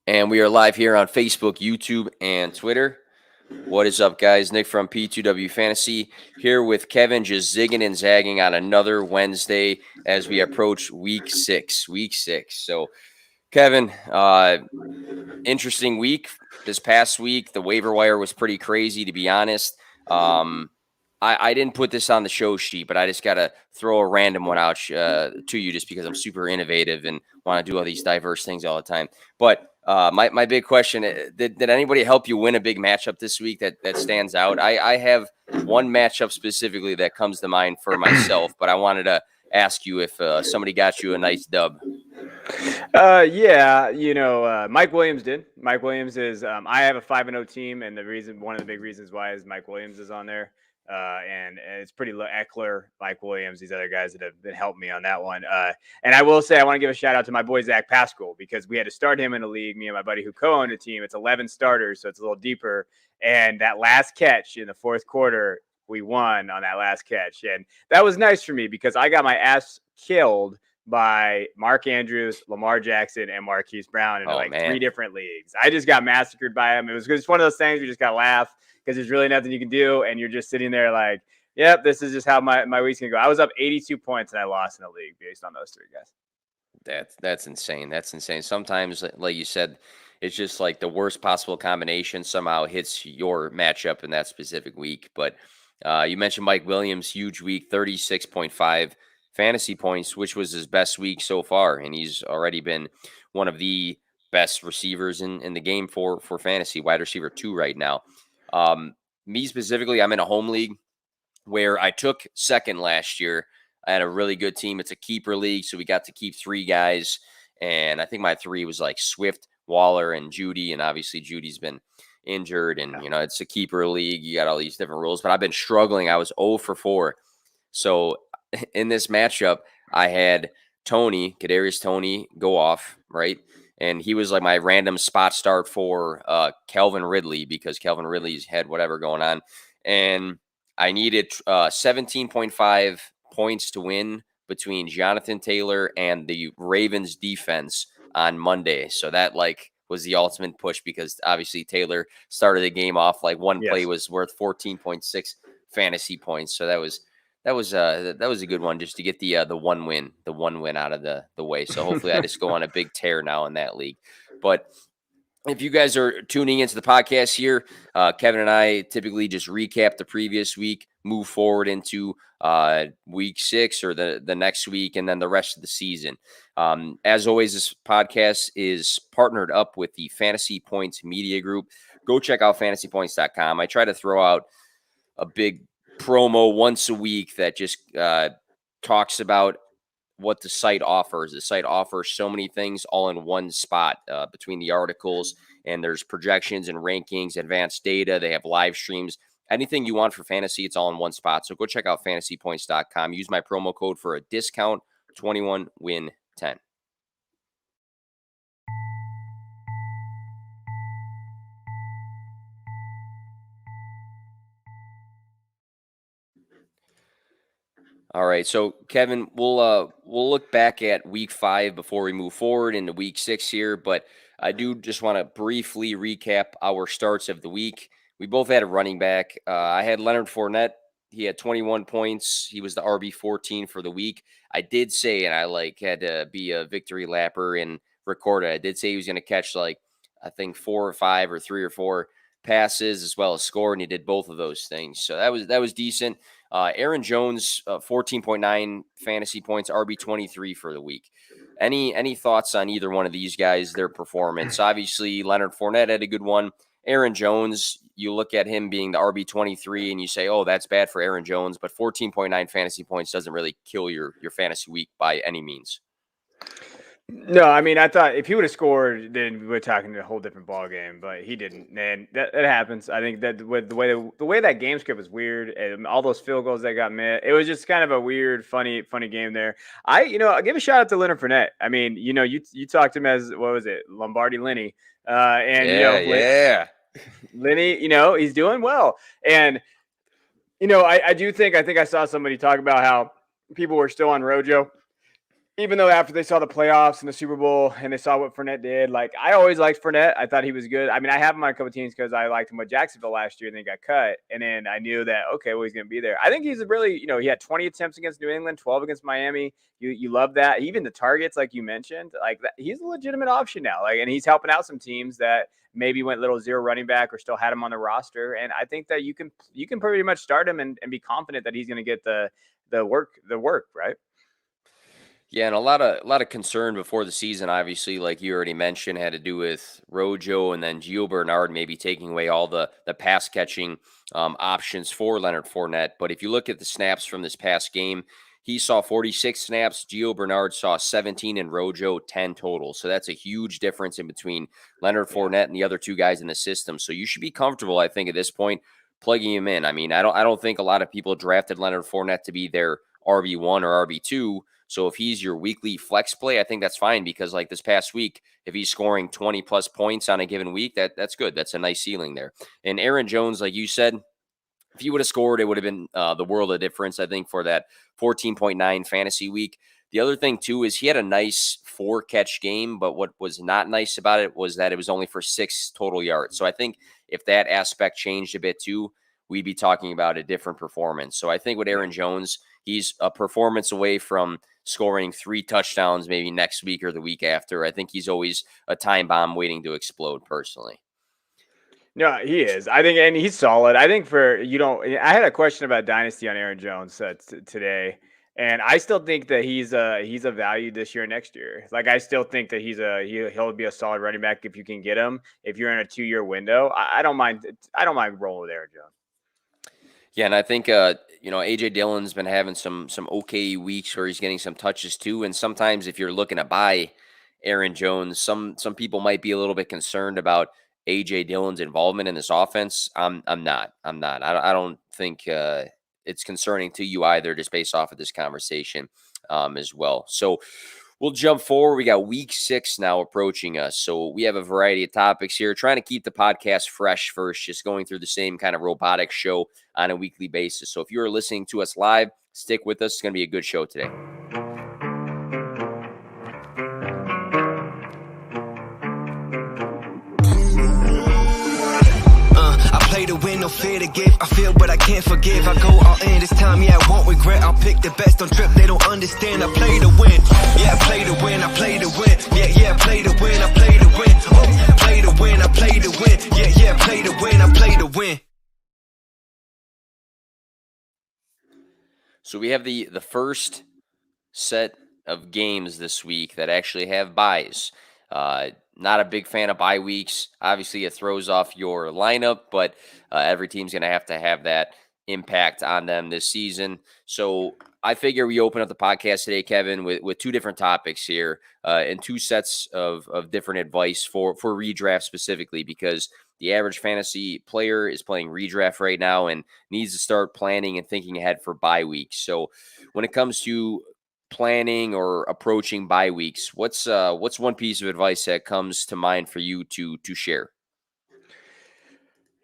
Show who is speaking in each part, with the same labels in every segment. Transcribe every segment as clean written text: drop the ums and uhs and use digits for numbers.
Speaker 1: And we are live here on Facebook, YouTube, and Twitter. What is up, guys? Nick from P2W Fantasy here with Kevin, just zigging and zagging on another Wednesday as we approach week six. So, Kevin, interesting week. This past week, the waiver wire was pretty crazy, to be honest. I didn't put this on the show sheet, but I just got to throw a random one out to you just because I'm super innovative and want to do all these diverse things all the time. But my big question, did anybody help you win a big matchup this week that stands out? I have one matchup specifically that comes to mind for myself, but I wanted to ask you if somebody got you a nice dub.
Speaker 2: Yeah, Mike Williams did. Mike Williams is I have a 5-0 team, and one of the big reasons why is Mike Williams is on there. And it's pretty low. Eckler, Mike Williams, these other guys that have been helping me on that one. And I will say, I want to give a shout out to my boy Zach Pascal, because we had to start him in a league. Me and my buddy who co-owned a team. It's 11 starters, so it's a little deeper. And that last catch in the fourth quarter, we won on that last catch, and that was nice for me because I got my ass killed by Mark Andrews, Lamar Jackson, and Marquise Brown in three different leagues. I just got massacred by him. It was just one of those things you just got to laugh because there's really nothing you can do, and you're just sitting there like, yep, this is just how my week's going to go. I was up 82 points, and I lost in the league based on those three guys.
Speaker 1: That's insane. That's insane. Sometimes, like you said, it's just like the worst possible combination somehow hits your matchup in that specific week. But you mentioned Mike Williams, huge week, 36.5 fantasy points, which was his best week so far. And he's already been one of the best receivers in the game for fantasy, wide receiver 2 right now. Me specifically, I'm in a home league where I took second last year. I had a really good team. It's a keeper league, so we got to keep 3 guys. And I think my 3 was like Swift, Waller, and Judy. And obviously Judy's been injured. And, it's a keeper league. You got all these different rules. But I've been struggling. I was 0 for 4. So in this matchup, I had Kadarius Toney, go off, right? And he was like my random spot start for Calvin Ridley because Calvin Ridley's had whatever going on. And I needed 17.5 points to win between Jonathan Taylor and the Ravens defense on Monday. So that was the ultimate push because obviously Taylor started the game off like one play was worth 14.6 fantasy points. So that was a good one just to get the one win out of the way. So hopefully I just go on a big tear now in that league. But if you guys are tuning into the podcast here, Kevin and I typically just recap the previous week, move forward into week 6 or the next week, and then the rest of the season. As always, this podcast is partnered up with the Fantasy Points Media Group. Go check out fantasypoints.com. I try to throw out a big promo once a week that just talks about what the site offers. The site offers so many things all in one spot between the articles, and there's projections and rankings, advanced data. They have live streams. Anything you want for fantasy, it's all in one spot. So go check out fantasypoints.com. Use my promo code for a discount, 21WIN10. All right, so Kevin, we'll look back at week 5 before we move forward into week 6 here, but I do just want to briefly recap our starts of the week. We both had a running back. I had Leonard Fournette. He had 21 points. He was the RB14 for the week. I did say, and I had to be a victory lapper and record it. I did say he was going to catch I think 4 or 5 or 3 or 4 passes as well as score, and he did both of those things. So that was decent. Aaron Jones, 14.9 fantasy points, RB23 for the week. Any thoughts on either one of these guys, their performance? Obviously, Leonard Fournette had a good one. Aaron Jones, you look at him being the RB23 and you say, oh, that's bad for Aaron Jones, but 14.9 fantasy points doesn't really kill your fantasy week by any means.
Speaker 2: No, I mean, I thought if he would have scored, then we're talking a whole different ball game. But he didn't, and that happens. I think that with the way that game script was weird, and all those field goals that got missed, it was just kind of a weird, funny game there. I give a shout out to Leonard Fournette. I mean, you talked to him as what was it, Lombardi Lenny,
Speaker 1: and
Speaker 2: Lenny, he's doing well, and I think I saw somebody talk about how people were still on Rojo. even though after they saw the playoffs and the Super Bowl and they saw what Fournette did, like I always liked Fournette. I thought he was good. I mean, I have him on a couple teams because I liked him with Jacksonville last year and then he got cut. And then I knew that, okay, well, he's going to be there. I think he's a really, he had 20 attempts against New England, 12 against Miami. You love that. Even the targets, like you mentioned, like that, he's a legitimate option now. Like, and he's helping out some teams that maybe went little zero running back or still had him on the roster. And I think that you can pretty much start him and be confident that he's going to get the work, right?
Speaker 1: Yeah, and a lot of concern before the season, obviously, like you already mentioned, had to do with Rojo and then Gio Bernard maybe taking away all the pass catching options for Leonard Fournette. But if you look at the snaps from this past game, he saw 46 snaps. Gio Bernard saw 17 and Rojo 10 total. So that's a huge difference in between Leonard Fournette and the other two guys in the system. So you should be comfortable, I think, at this point, plugging him in. I mean, I don't think a lot of people drafted Leonard Fournette to be their RB1 or RB2. So if he's your weekly flex play, I think that's fine because like this past week, if he's scoring 20 plus points on a given week, that's good. That's a nice ceiling there. And Aaron Jones, like you said, if he would have scored, it would have been the world of difference, I think, for that 14.9 fantasy week. The other thing, too, is he had a nice 4-catch game, but what was not nice about it was that it was only for 6 total yards. So I think if that aspect changed a bit, too, we'd be talking about a different performance. So I think with Aaron Jones, he's a performance away from scoring 3 touchdowns maybe next week or the week after. I think he's always a time bomb waiting to explode personally.
Speaker 2: No, he is. I think, and he's solid. I think I had a question about dynasty on Aaron Jones today, and I still think that he's a value this year and next year. Like I still think that he'll be a solid running back if you can get him. If you're in a 2-year window, I don't mind. I don't mind rolling with Aaron Jones.
Speaker 1: Yeah, and I think AJ Dillon's been having some okay weeks where he's getting some touches too. And sometimes if you're looking to buy Aaron Jones, some people might be a little bit concerned about AJ Dillon's involvement in this offense. I'm not. I don't think it's concerning to you either, just based off of this conversation as well. So we'll jump forward. We got week 6 now approaching us. So we have a variety of topics here, trying to keep the podcast fresh first, just going through the same kind of robotic show on a weekly basis. So if you're listening to us live, stick with us. It's going to be a good show today.
Speaker 3: Play to win, no fear to give. I feel, but I can't forgive. I go all in this time, yeah, I won't regret. I'll pick the best on trip, they don't understand. I play to win, yeah, I play to win, I play to win. Yeah, I play to win, I play to win. Oh, play to win, I play to win. Yeah, play to win, I play to win.
Speaker 1: So we have the first set of games this week that actually have buys. Not a big fan of bye weeks. Obviously, it throws off your lineup, but every team's going to have that impact on them this season. So I figure we open up the podcast today, Kevin, with 2 different topics here and 2 sets of different advice for redraft specifically, because the average fantasy player is playing redraft right now and needs to start planning and thinking ahead for bye weeks. So when it comes to planning or approaching bye weeks, what's one piece of advice that comes to mind for you to share?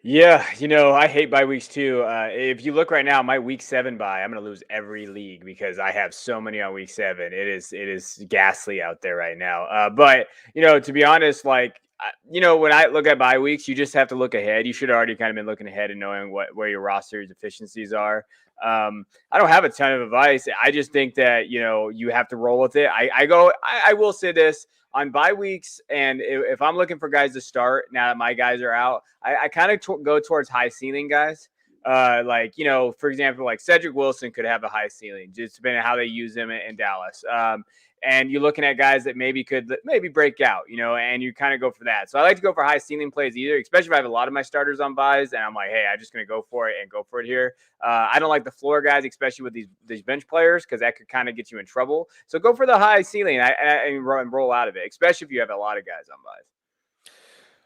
Speaker 2: Yeah, I hate bye weeks too. If you look right now, my week 7 bye, I'm going to lose every league because I have so many on week 7. It is ghastly out there right now. But to be honest, like when I look at bye weeks, you just have to look ahead. You should have already kind of been looking ahead and knowing where your roster deficiencies are. I don't have a ton of advice. I just think that, you have to roll with it. I will say this on bye weeks. And if I'm looking for guys to start now that my guys are out, I kind of go towards high ceiling guys. For example, like Cedric Wilson could have a high ceiling, just depending on how they use him in Dallas. And you're looking at guys that maybe could break out, and you kind of go for that. So I like to go for high ceiling plays either, especially if I have a lot of my starters on buys and I'm like, hey, I'm just going to go for it here. I don't like the floor guys, especially with these bench players, because that could kind of get you in trouble. So go for the high ceiling and roll out of it, especially if you have a lot of guys on buys.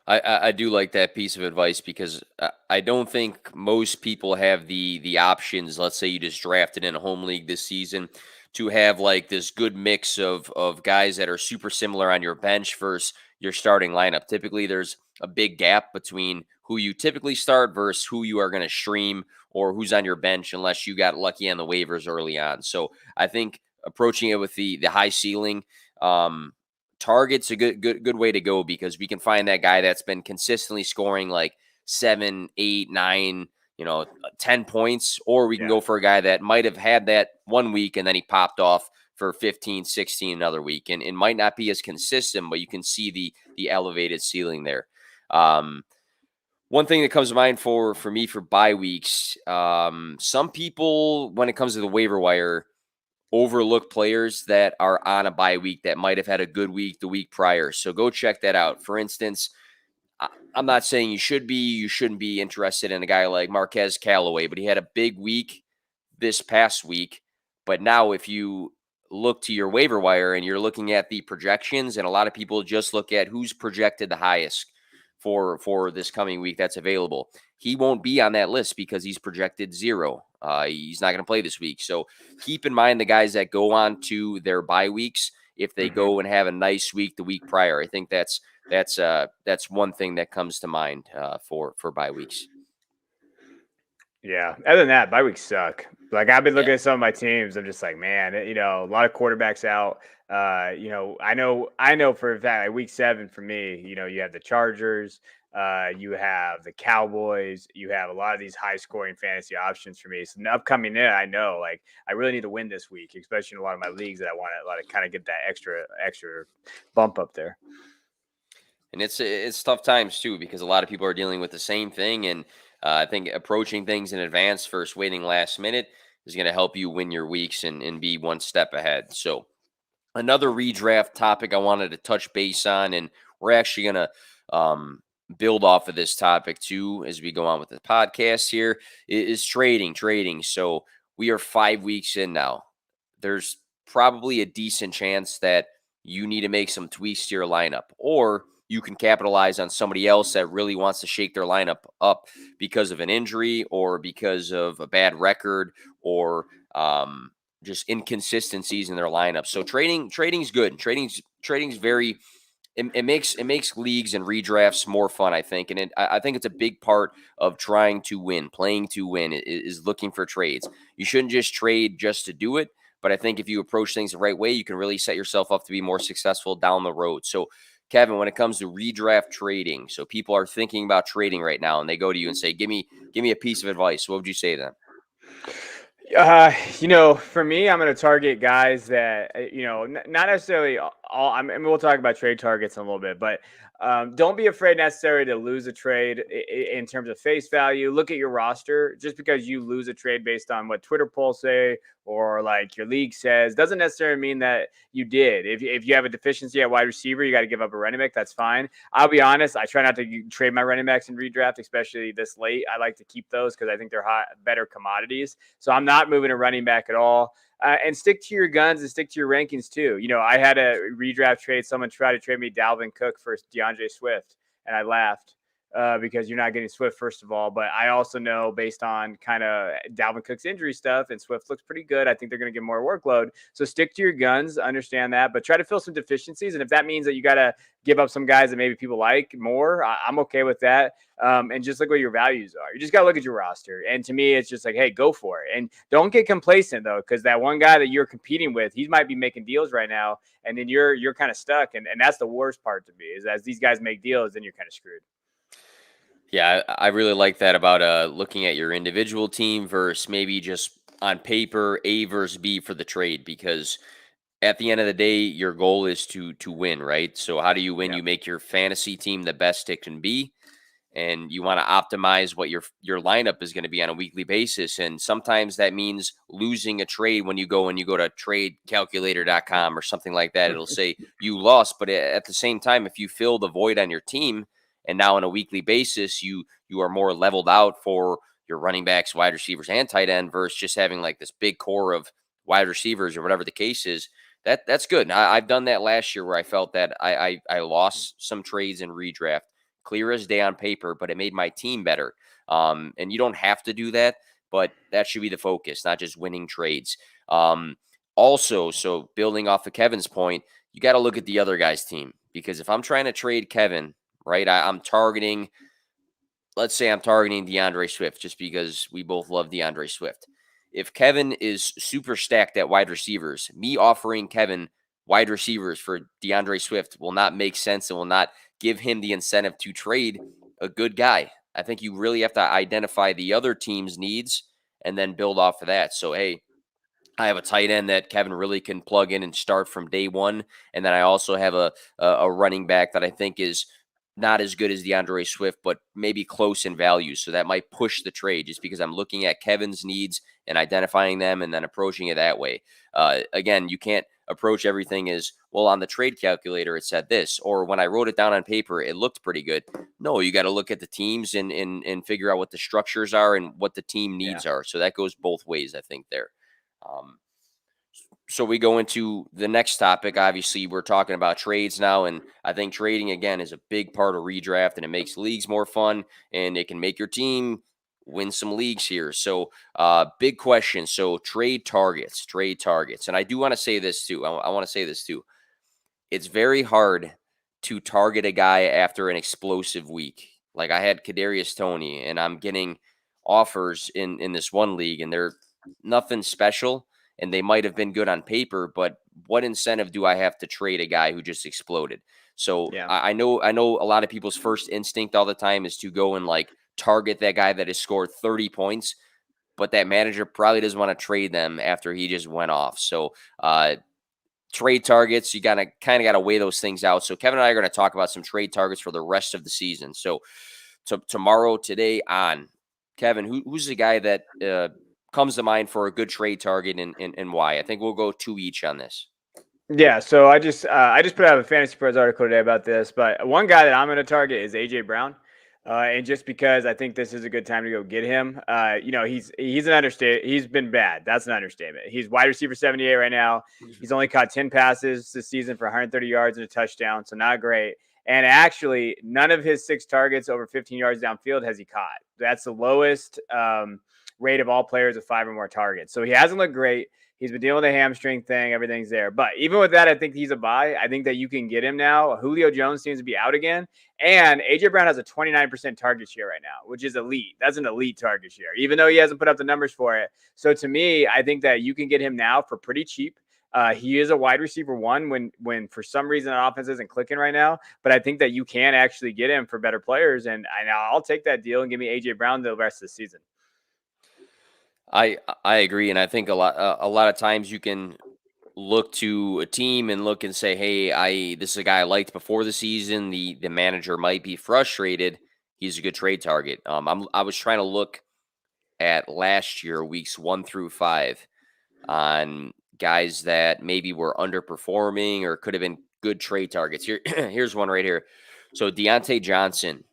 Speaker 1: I do like that piece of advice because I don't think most people have the options. Let's say you just drafted in a home league this season to have like this good mix of guys that are super similar on your bench versus your starting lineup. Typically, there's a big gap between who you typically start versus who you are going to stream or who's on your bench unless you got lucky on the waivers early on. So I think approaching it with the high ceiling. Target's a good way to go because we can find that guy that's been consistently scoring like 7, 8, 9, 10 points, or we can go for a guy that might have had that one week and then he popped off for 15, 16 another week, and it might not be as consistent, but you can see the elevated ceiling there. One thing that comes to mind for me for bye weeks, some people, when it comes to the waiver wire, overlook players that are on a bye week that might have had a good week the week prior. So go check that out. For instance, I'm not saying you shouldn't be interested in a guy like Marquez Callaway, but he had a big week this past week. But now if you look to your waiver wire and you're looking at the projections, and a lot of people just look at who's projected the highest for this coming week that's available. He won't be on that list because he's projected 0. He's not going to play this week. So keep in mind the guys that go on to their bye weeks, if they go and have a nice week the week prior. I think that's one thing that comes to mind for bye weeks.
Speaker 2: Yeah. Other than that, bye weeks suck. Like I've been looking at some of my teams. I'm just like, man, a lot of quarterbacks out. I know for a fact, like week 7 for me, you have the Chargers, you have the Cowboys, you have a lot of these high scoring fantasy options for me. So the upcoming I know, like I really need to win this week, especially in a lot of my leagues that I want to kind of get that extra bump up there.
Speaker 1: And it's tough times too, because a lot of people are dealing with the same thing. And I think approaching things in advance versus waiting last minute is going to help you win your weeks and be one step ahead. So another redraft topic I wanted to touch base on, and we're actually going to build off of this topic too as we go on with the podcast here, is trading. So we are 5 weeks in now. There's probably a decent chance that you need to make some tweaks to your lineup, or you can capitalize on somebody else that really wants to shake their lineup up because of an injury or because of a bad record or just inconsistencies in their lineup. So trading's good. Trading's very, it makes leagues and redrafts more fun, I think. And I think it's a big part of trying to win, playing to win is looking for trades. You shouldn't just trade just to do it. But I think if you approach things the right way, you can really set yourself up to be more successful down the road. So Kevin, when it comes to redraft trading, so people are thinking about trading right now and they go to you and say, give me a piece of advice. What would you say to them?
Speaker 2: For me, I'm going to target guys that, not necessarily we'll talk about trade targets in a little bit, but don't be afraid necessarily to lose a trade in terms of face value. Look at your roster. Just because you lose a trade based on what Twitter polls say or like your league says doesn't necessarily mean that you did. If you have a deficiency at wide receiver, you got to give up a running back. That's fine. I'll be honest. I try not to trade my running backs in redraft, especially this late. I like to keep those because I think they're better commodities. So I'm not moving a running back at all. And stick to your guns and stick to your rankings too. I had a redraft trade. Someone tried to trade me Dalvin Cook for DeAndre Swift, and I laughed because you're not getting Swift, first of all. But I also know based on kind of Dalvin Cook's injury stuff, and Swift looks pretty good. I think they're going to get more workload. So stick to your guns, understand that, but try to fill some deficiencies. And if that means that you got to give up some guys that maybe people like more, I'm okay with that. And just look what your values are. You just got to look at your roster. And to me, it's just like, hey, go for it. And don't get complacent, though, because that one guy that you're competing with, he might be making deals right now, and then you're kind of stuck. And that's the worst part to me, is as these guys make deals, then you're kind of screwed.
Speaker 1: Yeah, I really like that about looking at your individual team versus maybe just on paper A versus B for the trade, because at the end of the day, your goal is to win, right? So how do you win? Yeah. You make your fantasy team the best it can be, and you want to optimize what your lineup is going to be on a weekly basis. And sometimes that means losing a trade when you go to tradecalculator.com or something like that. It'll say you lost, but at the same time, if you fill the void on your team, and now on a weekly basis, you are more leveled out for your running backs, wide receivers, and tight end versus just having like this big core of wide receivers or whatever the case is. That's good. I've done that last year where I felt that I lost some trades in redraft, clear as day on paper, but it made my team better. And you don't have to do that, but that should be the focus, not just winning trades. Also, so building off of Kevin's point, you got to look at the other guy's team, because if I'm trying to trade Kevin, right, let's say I'm targeting DeAndre Swift just because we both love DeAndre Swift. if Kevin is super stacked at wide receivers, me offering Kevin wide receivers for DeAndre Swift will not make sense and will not give him the incentive to trade a good guy. I think you really have to identify the other team's needs and then build off of that. So, hey, I have a tight end that Kevin really can plug in and start from day one. And then I also have a running back that I think is not as good as DeAndre Swift, but maybe close in value. So that might push the trade just because I'm looking at Kevin's needs and identifying them and then approaching it that way. Again, you can't approach everything as, well, on the trade calculator, it said this, or when I wrote it down on paper, it looked pretty good. No, you got to look at the teams and figure out what the structures are and what the team needs are. So that goes both ways, I think, there. So we go into the next topic. Obviously, we're talking about trades now, and I think trading, again, is a big part of redraft, and it makes leagues more fun, and it can make your team win some leagues here. So big question. So trade targets. And I do want to say this too. I want to say this too. It's very hard to target a guy after an explosive week. Like I had Kadarius Toney, and I'm getting offers in this one league, and they're nothing special. And they might have been good on paper, but what incentive do I have to trade a guy who just exploded? So I know a lot of people's first instinct all the time is to go and like target that guy that has scored 30 points, but that manager probably doesn't want to trade them after he just went off. So trade targets, you kind of got to weigh those things out. So Kevin and I are going to talk about some trade targets for the rest of the season. So today on, Kevin, who's the guy that comes to mind for a good trade target and why? I think we'll go 2 each on this.
Speaker 2: Yeah, so I just put out a Fantasy Pros article today about this, but one guy that I'm going to target is AJ Brown, and just because I think this is a good time to go get him. He's an understatement. He's been bad. That's an understatement. He's wide receiver 78 right now. He's only caught 10 passes this season for 130 yards and a touchdown, so not great. And actually, none of his 6 targets over 15 yards downfield has he caught. That's the lowest rate of all players with 5 or more targets. So he hasn't looked great. He's been dealing with a hamstring thing. Everything's there. But even with that, I think he's a buy. I think that you can get him now. Julio Jones seems to be out again. And AJ Brown has a 29% target share right now, which is elite. That's an elite target share, even though he hasn't put up the numbers for it. So to me, I think that you can get him now for pretty cheap. He is a wide receiver 1 when for some reason an offense isn't clicking right now. But I think that you can actually get him for better players. And I'll take that deal and give me AJ Brown the rest of the season.
Speaker 1: I agree, and I think a lot of times you can look to a team and look and say, hey, this is a guy I liked before the season. The manager might be frustrated. He's a good trade target. I was trying to look at last year, weeks 1 through 5, on guys that maybe were underperforming or could have been good trade targets. Here's one right here. So Deontay Johnson.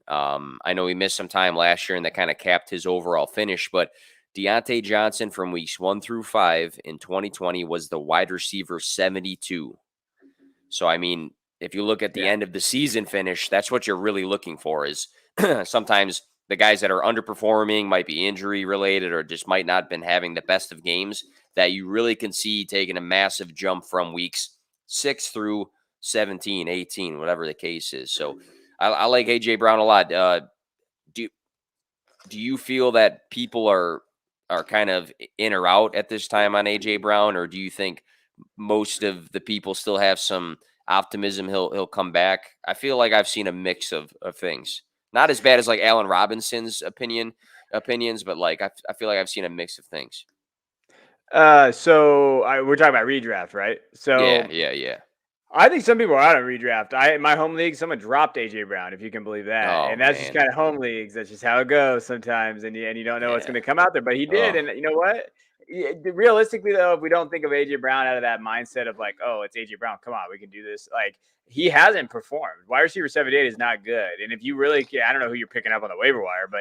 Speaker 1: I know he missed some time last year and that kind of capped his overall finish, but Deontay Johnson from weeks 1 through 5 in 2020 was the wide receiver 72. So, I mean, if you look at the end of the season finish, that's what you're really looking for is sometimes the guys that are underperforming might be injury related or just might not have been having the best of games that you really can see taking a massive jump from weeks 6 through 17, 18, whatever the case is. So I like AJ Brown a lot. Do you feel that people are kind of in or out at this time on AJ Brown, or do you think most of the people still have some optimism he'll come back? I feel like I've seen a mix of things. Not as bad as like Allen Robinson's opinions, but like I feel like I've seen a mix of things.
Speaker 2: We're talking about redraft, right? So
Speaker 1: yeah.
Speaker 2: I think some people are out of redraft. In my home league, someone dropped AJ Brown, if you can believe that. And that's just kind of home leagues. That's just how it goes sometimes. And you don't know what's going to come out there. But he did. And you know what? Realistically, though, if we don't think of AJ Brown out of that mindset of like, oh, it's AJ Brown, come on, we can do this. Like, he hasn't performed. Wide receiver 78 is not good. And if you really I don't know who you're picking up on the waiver wire, but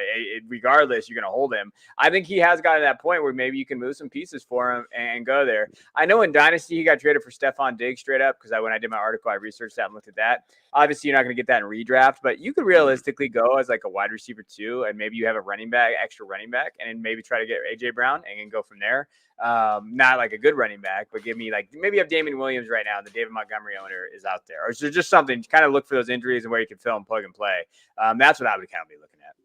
Speaker 2: regardless, you're going to hold him. I think he has gotten to that point where maybe you can move some pieces for him and go there. I know in Dynasty, he got traded for Stephon Diggs straight up because when I did my article, I researched that and looked at that. Obviously, you're not going to get that in redraft, but you could realistically go as like a wide receiver 2, and maybe you have a extra running back, and then maybe try to get AJ Brown and then go from there. Not like a good running back, but give me like maybe you have Damien Williams right now, and the David Montgomery owner is out there, or is there just something to kind of look for those injuries and where you can fill and plug and play? That's what I would kind of be looking at.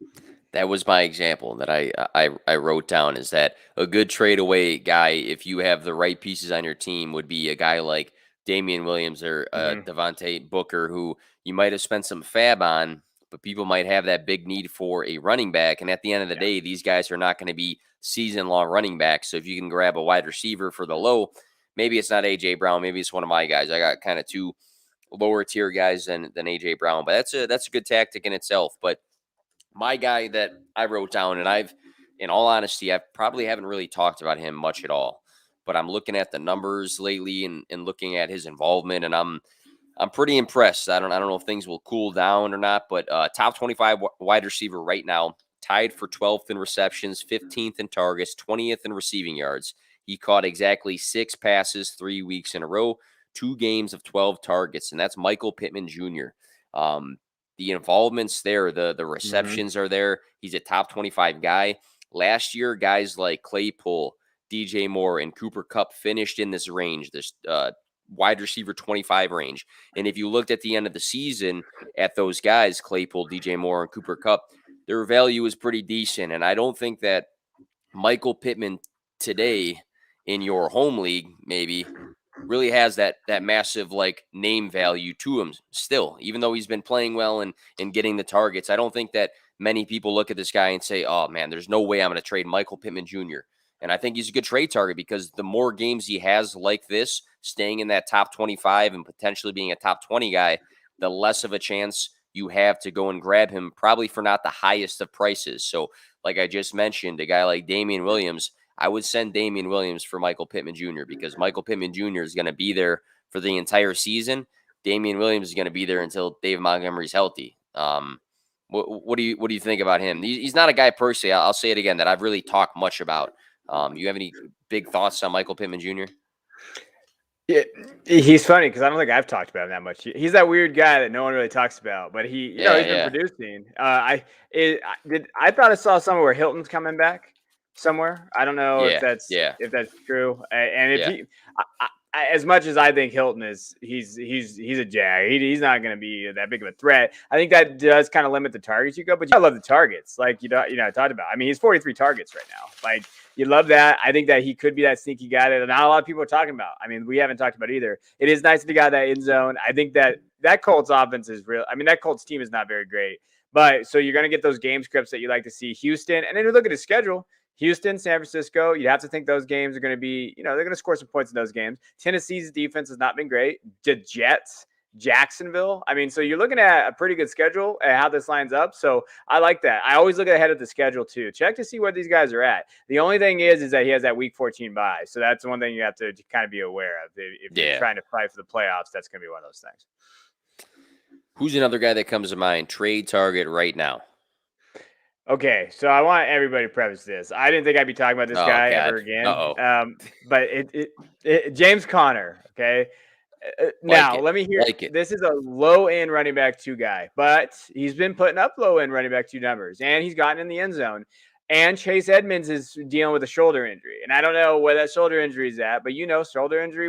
Speaker 1: That was my example that I wrote down, is that a good trade away guy, if you have the right pieces on your team, would be a guy like Damian Williams or
Speaker 2: Mhm.
Speaker 1: Devontae Booker, who you might have spent some fab on, but people might have that big need for a running back. And at the end of the
Speaker 2: Yeah.
Speaker 1: day, these guys are not going to be season-long running backs. So if you can grab a wide receiver for the low, maybe it's not A.J. Brown, maybe it's one of my guys. I got kind of two lower tier guys than A.J. Brown, but that's a good tactic in itself. But my guy that I wrote down, and in all honesty, I probably haven't really talked about him much at all. But I'm looking at the numbers lately and looking at his involvement, and I'm pretty impressed. I don't know if things will cool down or not, but top 25 wide receiver right now, tied for 12th in receptions, 15th in targets, 20th in receiving yards. He caught exactly 6 passes 3 weeks in a row, 2 games of 12 targets, and that's Michael Pittman Jr. The involvement's there, the
Speaker 2: Mhm.
Speaker 1: receptions are there. He's a top 25 guy. Last year, guys like Claypool, DJ Moore, and Cooper Kupp finished in this range, this wide receiver 25 range. And if you looked at the end of the season at those guys, Claypool, DJ Moore, and Cooper Kupp, their value is pretty decent. And I don't think that Michael Pittman today in your home league maybe really has that massive like name value to him still, even though he's been playing well and getting the targets. I don't think that many people look at this guy and say, oh man, there's no way I'm going to trade Michael Pittman Jr. And I think he's a good trade target because the more games he has like this, staying in that top 25 and potentially being a top 20 guy, the less of a chance you have to go and grab him, probably for not the highest of prices. So, like I just mentioned, a guy like Damian Williams, I would send Damian Williams for Michael Pittman Jr. because Michael Pittman Jr. is going to be there for the entire season. Damian Williams is going to be there until Dave Montgomery's healthy. What do you think about him? He's not a guy personally. I'll say it again that I've really talked much about. You have any big thoughts on Michael Pittman Jr.?
Speaker 2: Yeah, he's funny because I don't think I've talked about him that much. He's that weird guy that no one really talks about, but he's been producing. I thought I saw somewhere where Hilton's coming back somewhere. I don't know if that's true. And if he, as much as I think Hilton is, he's a jag. He's not going to be that big of a threat. I think that does kind of limit the targets you go, but I love the targets. Like I talked about. I mean, he's 43 targets right now. Like, you love that. I think that he could be that sneaky guy that not a lot of people are talking about. I mean, we haven't talked about either. It is nice to get that end zone. I think that Colts offense is real. I mean, that Colts team is not very great. But so you're going to get those game scripts that you like to see. Houston, and then you look at his schedule. Houston, San Francisco, you'd have to think those games are going to be, they're going to score some points in those games. Tennessee's defense has not been great. The Jets, Jacksonville. I mean, so you're looking at a pretty good schedule and how this lines up. So I like that. I always look ahead of the schedule too. Check to see where these guys are at. The only thing is that he has that week 14 bye. So that's one thing you have to kind of be aware of. If you're trying to fight for the playoffs, that's going to be one of those things.
Speaker 1: Who's another guy that comes to mind? Trade target right now.
Speaker 2: Okay, so I want everybody to preface this. I didn't think I'd be talking about this guy ever again. But James Conner, okay? Now, let me hear. This is a low-end running back 2 guy, but he's been putting up low-end running back 2 numbers, and he's gotten in the end zone. And Chase Edmonds is dealing with a shoulder injury, and I don't know where that shoulder injury is at, but shoulder injury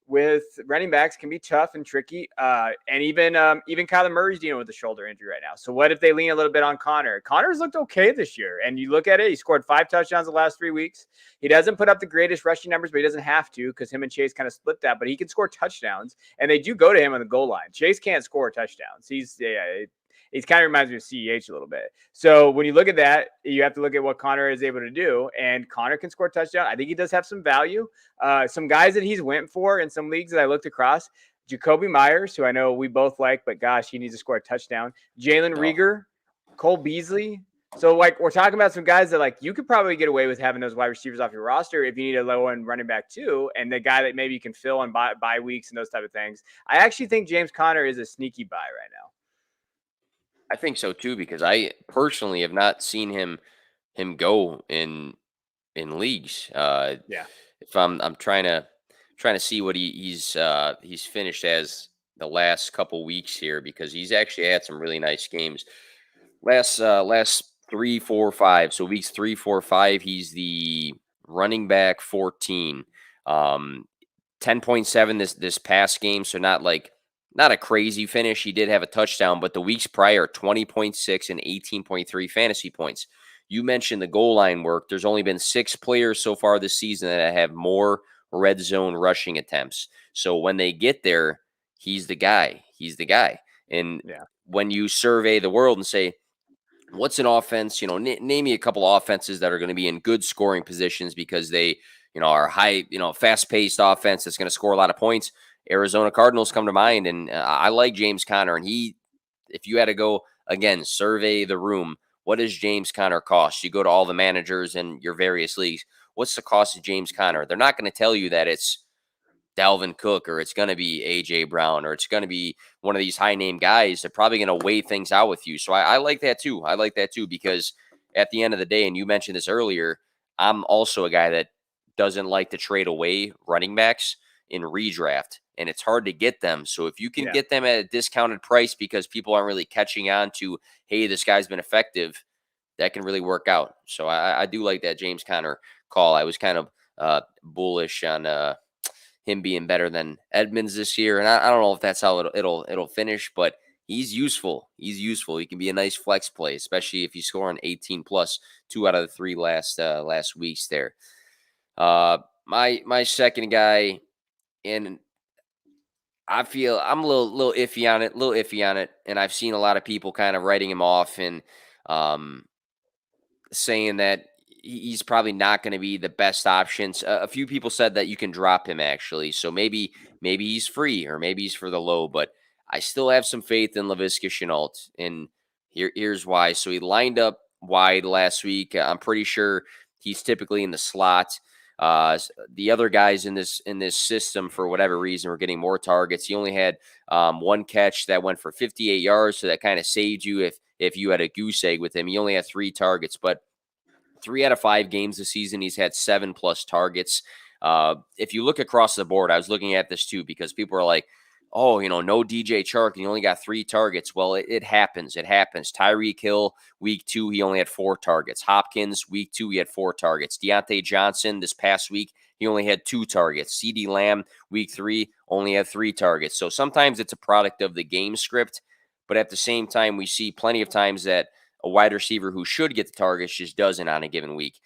Speaker 2: with running backs can be tough and tricky. And even Kyler Murray's dealing with a shoulder injury right now. So what if they lean a little bit on Conner? Conner's looked okay this year. And you look at it, he scored 5 touchdowns the last 3 weeks. He doesn't put up the greatest rushing numbers, but he doesn't have to because him and Chase kind of split that. But he can score touchdowns, and they do go to him on the goal line. Chase can't score touchdowns. He kind of reminds me of CEH a little bit. So when you look at that, you have to look at what Conner is able to do. And Conner can score touchdown. I think he does have some value. Some guys that he's went for in some leagues that I looked across, Jacoby Myers, who I know we both like, but gosh, he needs to score a touchdown. Jalen Reagor, Cole Beasley. So we're talking about some guys that you could probably get away with having those wide receivers off your roster if you need a low end running back too, and the guy that maybe you can fill on bye weeks and those type of things. I actually think James Conner is a sneaky buy right now.
Speaker 1: I think so too, because I personally have not seen him go in leagues. If I'm trying to see what he's finished as the last couple weeks here, because he's actually had some really nice games. Last 3, 4, 5. So weeks 3, 4, 5, he's the running back 14. 10.7 this past game, so not not a crazy finish. He did have a touchdown, but the weeks prior, 20.6 and 18.3 fantasy points. You mentioned the goal line work. There's only been 6 players so far this season that have more red zone rushing attempts. So when they get there, he's the guy. He's the guy. And when you survey the world and say, what's an offense, name me a couple offenses that are going to be in good scoring positions because they, are high, fast-paced offense that's going to score a lot of points. Arizona Cardinals come to mind, and I like James Conner. And if you had to go, again, survey the room, what does James Conner cost? You go to all the managers in your various leagues. What's the cost of James Conner? They're not going to tell you that it's Dalvin Cook or it's going to be A.J. Brown or it's going to be one of these high-name guys. They're probably going to weigh things out with you. So I like that too. I like that too because at the end of the day, and you mentioned this earlier, I'm also a guy that doesn't like to trade away running backs in redraft, and it's hard to get them. So if you can get them at a discounted price because people aren't really catching on to, hey, this guy's been effective, that can really work out. So I do like that James Conner call. I was kind of bullish on him being better than Edmonds this year, and I don't know if that's how it'll finish, but he's useful. He's useful. He can be a nice flex play, especially if you score on 18 plus 2 out of the 3 last weeks there. My second guy, and I feel I'm a little iffy on it, and I've seen a lot of people kind of writing him off and saying that he's probably not going to be the best options. A few people said that you can drop him actually, so maybe he's free or maybe he's for the low, but I still have some faith in Laviska Shenault, and here's why. So he lined up wide last week. I'm pretty sure he's typically in the slot. The other guys in this system, for whatever reason, were getting more targets. He only had 1 catch that went for 58 yards, so that kind of saved you if you had a goose egg with him. He only had 3 targets, but 3 out of 5 games this season, he's had 7+ targets. If you look across the board, I was looking at this too because people are like, oh, no DJ Chark, and he only got 3 targets. Well, it happens. It happens. Tyreek Hill, week 2, he only had 4 targets. Hopkins, week 2, he had 4 targets. Deontay Johnson, this past week, he only had 2 targets. CeeDee Lamb, week 3, only had 3 targets. So sometimes it's a product of the game script, but at the same time, we see plenty of times that a wide receiver who should get the targets just doesn't on a given week.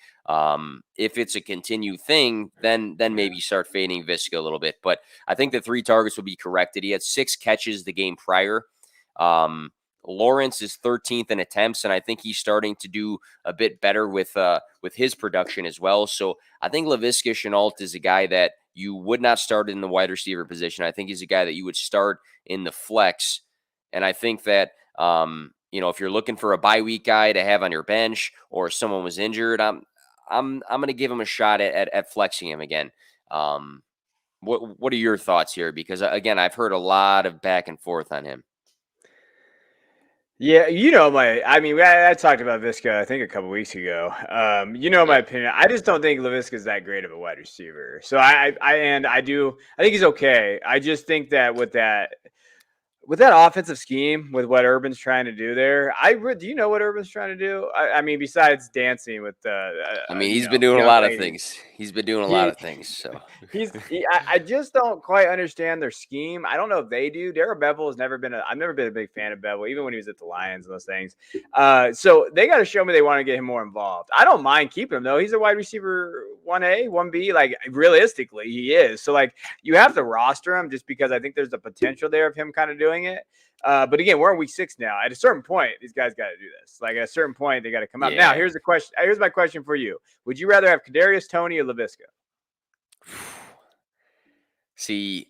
Speaker 1: If it's a continued thing, then maybe start fading Viska a little bit. But I think the 3 targets will be corrected. He had 6 catches the game prior. Lawrence is 13th in attempts, and I think he's starting to do a bit better with his production as well. So I think Laviska Shenault is a guy that you would not start in the wide receiver position. I think he's a guy that you would start in the flex. And I think that if you're looking for a bye week guy to have on your bench or if someone was injured, I'm going to give him a shot at flexing him again. What are your thoughts here? Because again, I've heard a lot of back and forth on him.
Speaker 2: Yeah, I talked about Viska, I think, a couple weeks ago. My opinion. I just don't think Laviska is that great of a wide receiver. So I think he's okay. I just think that with that offensive scheme, with what Urban's trying to do there, do you know what Urban's trying to do? I mean, besides dancing with
Speaker 1: he's been doing a lot of things. He's been doing a lot of things. So
Speaker 2: I just don't quite understand their scheme. I don't know if they do. Darrell Bevell has never been I've never been a big fan of Bevell, even when he was at the Lions and those things. So they got to show me they want to get him more involved. I don't mind keeping him though. He's a wide receiver 1A, 1B. Like realistically, he is. So like you have to roster him just because I think there's the potential there of him kind of doing it. But again, we're in week 6 now. At a certain point, these guys got to do this. Like at a certain point, they got to come up. Now, here's the question. Here's my question for you: would you rather have Kadarius Toney or Laviska?
Speaker 1: See,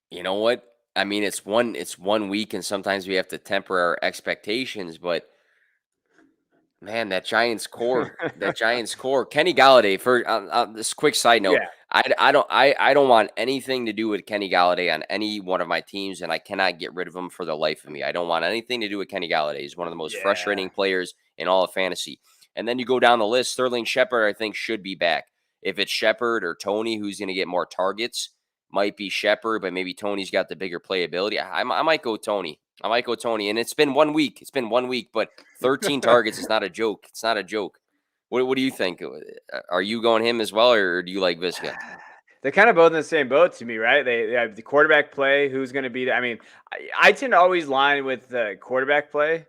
Speaker 1: you know what? I mean, it's one week, and sometimes we have to temper our expectations. But man, that Giants core, Kenny Galladay. For this quick side note, I don't want anything to do with Kenny Galladay on any one of my teams, and I cannot get rid of him for the life of me. I don't want anything to do with Kenny Galladay. He's one of the most frustrating players in all of fantasy. And then you go down the list. Sterling Shepard, I think, should be back. If it's Shepard or Toney, who's going to get more targets, might be Shepard, but maybe Toney's got the bigger playability. I might go Toney. And it's been 1 week. But 13 targets is not a joke. What do you think? Are you going him as well, or do you like Viska?
Speaker 2: They're kind of both in the same boat to me, right? They have the quarterback play. Who's going to be? I mean, I tend to always line with the quarterback play.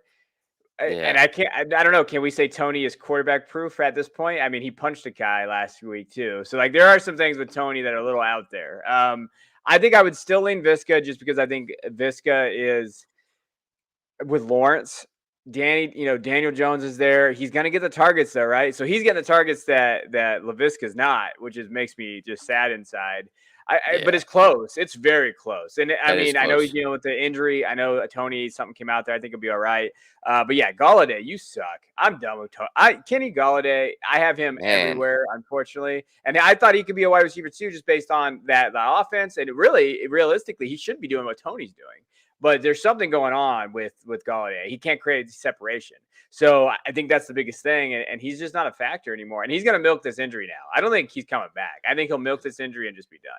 Speaker 2: And
Speaker 1: Yeah.
Speaker 2: I can't. I don't know. Can we say Tony is quarterback proof at this point? I mean, he punched a guy last week too. So like, there are some things with Tony that are a little out there. I think I would still lean Visca just because I think Visca is with Lawrence. Daniel Jones is there. He's gonna get the targets though, right? So he's getting the targets that Laviska's not, which makes me just sad inside. But
Speaker 1: Yeah.
Speaker 2: it's close. It's very close. And I
Speaker 1: That is
Speaker 2: mean, I know he's
Speaker 1: close.
Speaker 2: dealing with the injury. I know Tony, something came out there. I think he'll be all right. But yeah, Galladay, you suck. I'm done with Tony. Kenny Galladay, I have him
Speaker 1: Man.
Speaker 2: everywhere, unfortunately. And I thought he could be a wide receiver too, just based on the offense. And realistically, he should be doing what Tony's doing. But there's something going on with Galladay. He can't create separation. So I think that's the biggest thing. And he's just not a factor anymore. And he's going to milk this injury now. I don't think he's coming back. I think he'll milk this injury and just be done.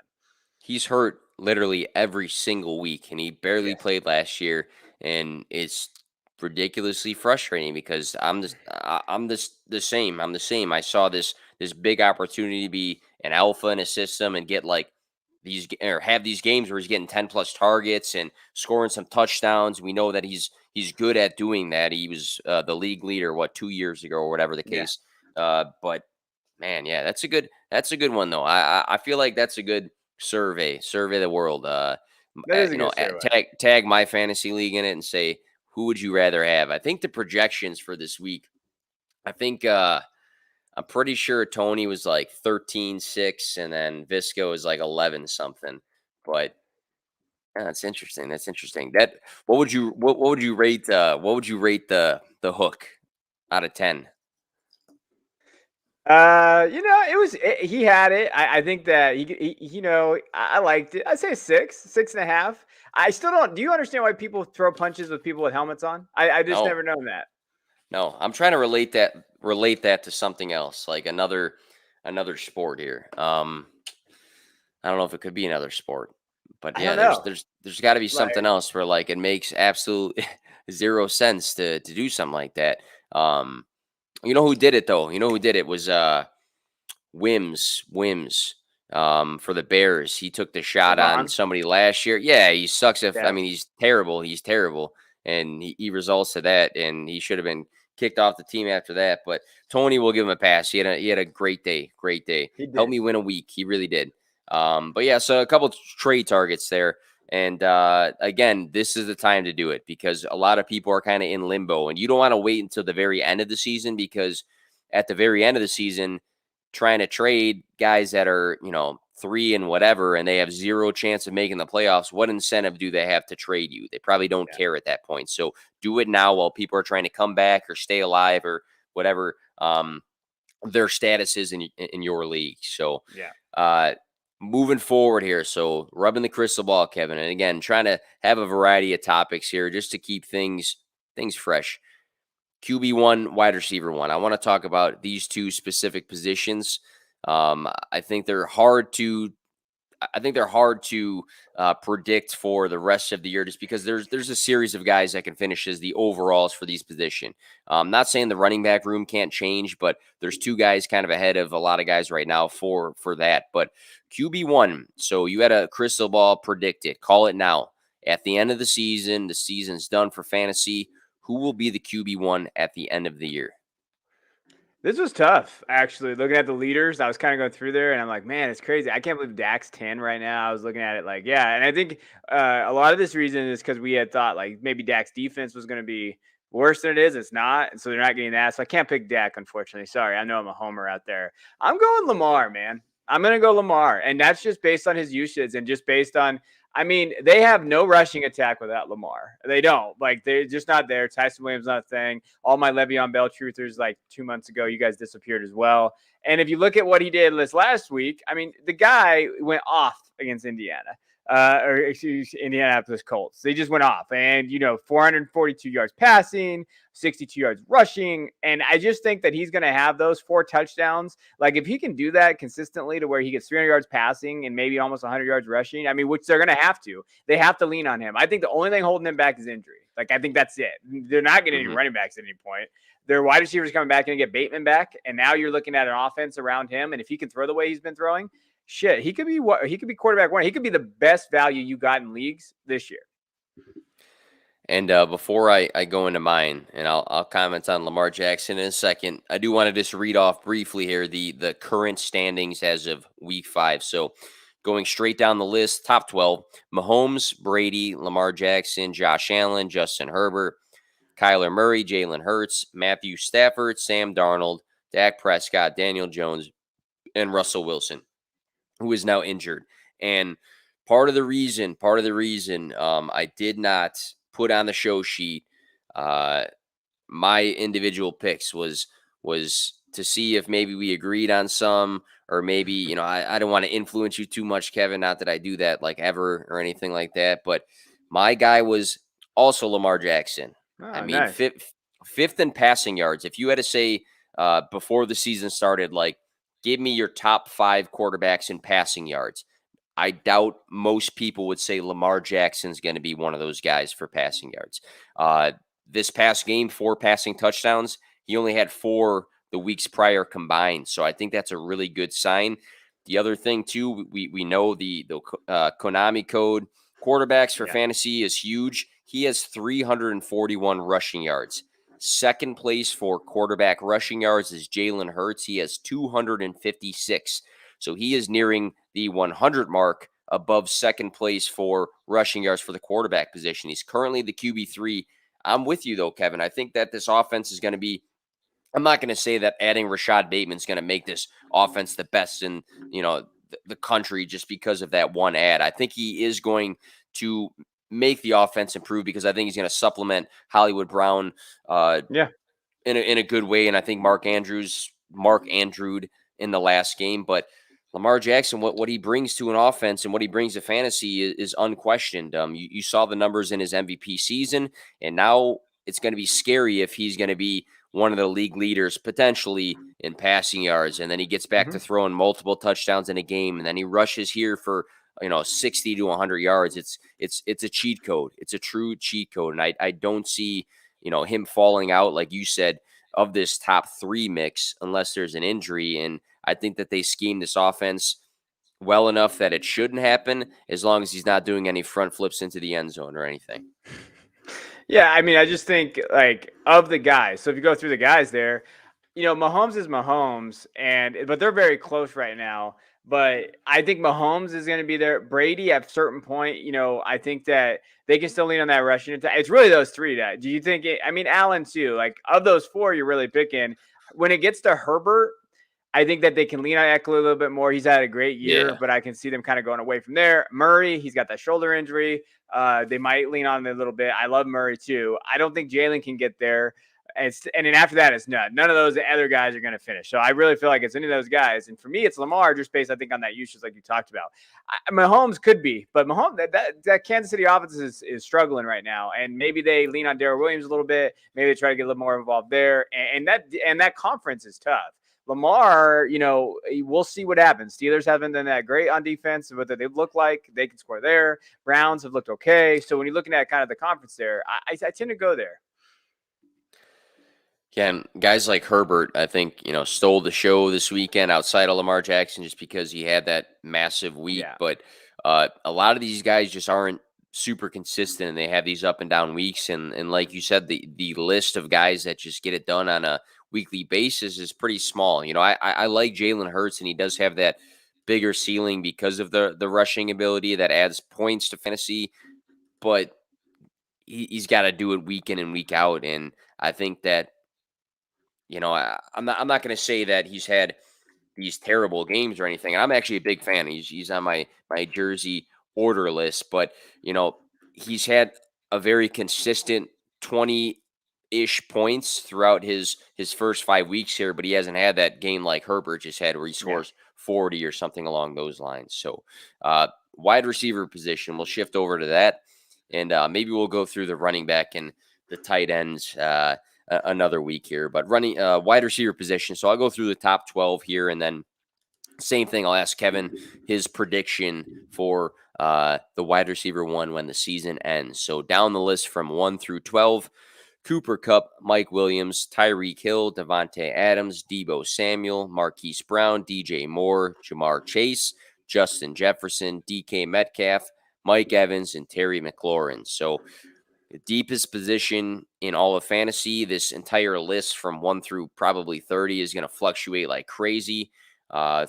Speaker 1: He's hurt literally every single week, and he barely played last year, and it's ridiculously frustrating because I'm the same. I'm the same. I saw this big opportunity to be an alpha in a system and get like these or have these games where he's getting 10 plus targets and scoring some touchdowns. We know that he's good at doing that. He was the league leader 2 years ago or whatever the case. But man, yeah, that's a good one though. I feel like that's a good survey the world.
Speaker 2: That is a good survey.
Speaker 1: Tag my fantasy league in it and say, who would you rather have? I think the projections for this week, I think I'm pretty sure Tony was like 13-6 and then Visco is like 11 something. But yeah, that's interesting. That what would you rate the hook out of 10?
Speaker 2: He had it. I think that I liked it. I'd say 6.5. I still don't. Do you understand why people throw punches with people with helmets on? I just
Speaker 1: No.
Speaker 2: never known that.
Speaker 1: No, I'm trying to relate that to something else, like another sport here. I don't know if it could be another sport, but
Speaker 2: I
Speaker 1: yeah,
Speaker 2: don't know.
Speaker 1: there's got to be
Speaker 2: Like-
Speaker 1: something else where like it makes absolute zero sense to do something like that. You know who did it though? You know who did it was Wims for the Bears. He took the shot on
Speaker 2: Savon?
Speaker 1: somebody last year. Yeah, he sucks. I
Speaker 2: Yeah.
Speaker 1: mean, he's terrible. And he results to that, and he should have been kicked off the team after that. But Tony will give him a pass. He had a great day.
Speaker 2: He did.
Speaker 1: Helped me win a week. He really did. But yeah, so a couple trade targets there. And again, this is the time to do it because a lot of people are kind of in limbo, and you don't want to wait until the very end of the season because at the very end of the season, trying to trade guys that are 3 and whatever, and they have zero chance of making the playoffs, what incentive do they have to trade you? They probably don't care at that point. So do it now while people are trying to come back or stay alive or whatever their status is in your league. So moving forward here, so rubbing the crystal ball, Kevin, and again, trying to have a variety of topics here just to keep things fresh. QB1, wide receiver 1. I want to talk about these two specific positions. I think they're hard to predict for the rest of the year just because there's a series of guys that can finish as the overalls for these position. I'm not saying the running back room can't change, but there's two guys kind of ahead of a lot of guys right now for that. But QB1, so you had a crystal ball, predict it, call it now. At the end of the season's done for fantasy. Who will be the QB1 at the end of the year?
Speaker 2: This was tough, actually. Looking at the leaders, I was kind of going through there, and I'm like, man, it's crazy. I can't believe Dak's 10 right now. I was looking at it like, yeah. And I think a lot of this reason is because we had thought like maybe Dak's defense was going to be worse than it is. It's not, and so they're not getting that. So I can't pick Dak, unfortunately. Sorry, I know I'm a homer out there. I'm going Lamar, man. I'm going to go Lamar, and that's just based on his usage and just based on – I mean, they have no rushing attack without Lamar. They don't. Like, they're just not there. Tyson Williams not a thing. All my Le'Veon Bell truthers, like 2 months ago, you guys disappeared as well. And if you look at what he did this last week, I mean, the guy went off against Indiana. Indianapolis Colts. They just went off. And, 442 yards passing, 62 yards rushing. And I just think that he's going to have those 4 touchdowns. Like, if he can do that consistently to where he gets 300 yards passing and maybe almost 100 yards rushing, I mean, which they're going to have to. They have to lean on him. I think the only thing holding him back is injury. Like, I think that's it. They're not getting any running backs at any point. Their wide receivers coming back and get Bateman back. And now you're looking at an offense around him. And if he can throw the way he's been throwing, shit, he could be quarterback one. He could be the best value you got in leagues this year.
Speaker 1: And before I go into mine, and I'll comment on Lamar Jackson in a second, I do want to just read off briefly here the current standings as of week 5. So going straight down the list, top 12, Mahomes, Brady, Lamar Jackson, Josh Allen, Justin Herbert, Kyler Murray, Jalen Hurts, Matthew Stafford, Sam Darnold, Dak Prescott, Daniel Jones, and Russell Wilson, who is now injured. And part of the reason I did not put on the show sheet my individual picks was to see if maybe we agreed on some, or maybe, I don't want to influence you too much, Kevin, not that I do that like ever or anything like that, but my guy was also Lamar Jackson. I mean,
Speaker 2: nice.
Speaker 1: fifth in passing yards. If you had to say before the season started, like, give me your top 5 quarterbacks in passing yards, I doubt most people would say Lamar Jackson's going to be one of those guys for passing yards. This past game, 4 passing touchdowns. He only had 4 the weeks prior combined. So I think that's a really good sign. The other thing, too, we know the Konami code quarterbacks for fantasy is huge. He has 341 rushing yards. Second place for quarterback rushing yards is Jalen Hurts. He has 256. So he is nearing the 100 mark, above second place for rushing yards for the quarterback position. He's currently the QB3. I'm with you, though, Kevin. I think that this offense is going to be, I'm not going to say that adding Rashad Bateman is going to make this offense the best in, the country just because of that one ad. I think he is going to make the offense improve, because I think he's going to supplement Hollywood Brown in a good way. And I think Mark Andrews in the last game. But Lamar Jackson, what he brings to an offense and what he brings to fantasy is unquestioned. You saw the numbers in his MVP season, and now it's going to be scary if he's going to be one of the league leaders potentially in passing yards, and then he gets back to throwing multiple touchdowns in a game, and then he rushes here for 60 to 100 yards. It's a cheat code. It's a true cheat code, and I don't see him falling out, like you said, of this top 3 mix unless there's an injury. And I think that they schemed this offense well enough that it shouldn't happen, as long as he's not doing any front flips into the end zone or anything.
Speaker 2: Yeah, I mean, I just think, like, of the guys. So if you go through the guys there, Mahomes is Mahomes, but they're very close right now. But I think Mahomes is going to be there. Brady, at a certain point, I think that they can still lean on that rushing attack. It's really those 3 that. Do you think Allen too? Like, of those 4, you're really picking. When it gets to Herbert, I think that they can lean on Eckler a little bit more. He's had a great year, but I can see them kind of going away from there. Murray, he's got that shoulder injury. They might lean on it a little bit. I love Murray too. I don't think Jalen can get there. And then after that, it's none of those other guys are going to finish. So I really feel like it's any of those guys. And for me, it's Lamar, just based, I think, on that usage like you talked about. Mahomes could be, but Mahomes, that Kansas City offense is struggling right now. And maybe they lean on Darrell Williams a little bit. Maybe they try to get a little more involved there. And that conference is tough. Lamar, we'll see what happens. Steelers haven't done that great on defense, but they look like they can score there. Browns have looked okay. So when you're looking at kind of the conference there, I tend to go there.
Speaker 1: Yeah, and guys like Herbert, I think, stole the show this weekend outside of Lamar Jackson, just because he had that massive week. Yeah. But a lot of these guys just aren't super consistent, and they have these up and down weeks. And like you said, the list of guys that just get it done on a weekly basis is pretty small. I like Jalen Hurts, and he does have that bigger ceiling because of the rushing ability that adds points to fantasy. But he's got to do it week in and week out. And I think that, I'm not going to say that he's had these terrible games or anything. I'm actually a big fan. He's on my jersey order list, but he's had a very consistent 20-ish points throughout his first 5 weeks here, but he hasn't had that game like Herbert just had, where he scores 40 or something along those lines. So wide receiver position, we'll shift over to that, and maybe we'll go through the running back and the tight ends another week here. But running wide receiver position, so I'll go through the top 12 here, and then same thing, I'll ask Kevin his prediction for the wide receiver 1 when the season ends. So down the list from 1 through 12, Cooper Kupp, Mike Williams, Tyreek Hill, Devontae Adams, Deebo Samuel, Marquise Brown, DJ Moore, Jamar Chase, Justin Jefferson, DK Metcalf, Mike Evans, and Terry McLaurin. So the deepest position in all of fantasy. This entire list from 1 through probably 30 is going to fluctuate like crazy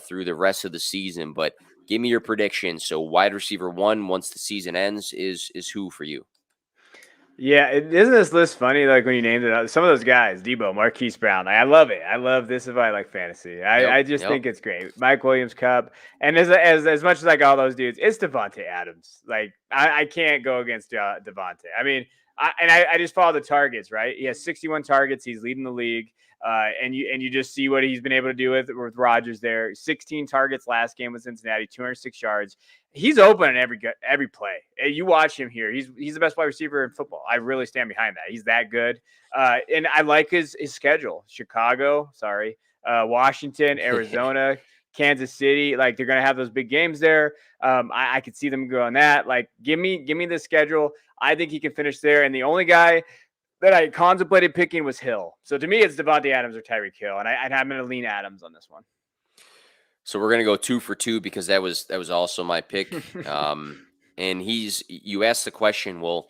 Speaker 1: through the rest of the season. But give me your prediction. So wide receiver 1, once the season ends, is who for you?
Speaker 2: Yeah, isn't this list funny? Like when you named it, some of those guys, Debo, Marquise Brown. Like, I love it. I love this. Is why I like fantasy. I just think it's great. Mike Williams, Cup, and as much as I like all those dudes, it's Devontae Adams. Like I can't go against Devontae. I mean, I just follow the targets. Right, he has 61 targets. He's leading the league. And you just see what he's been able to do with Rodgers there. 16 targets last game with Cincinnati, 206 yards. He's open in every play. You watch him here. He's the best wide receiver in football. I really stand behind that. He's that good. And I like his schedule. Chicago, Washington, Arizona, Kansas City. Like they're gonna have those big games there. I could see them go on that. Like give me the schedule. I think he can finish there. And the only guy that I contemplated picking was Hill. So to me, it's Devontae Adams or Tyreek Hill, and I'm going to lean Adams on this one.
Speaker 1: So we're going to go 2 for 2 because that was also my pick. And you asked the question, well,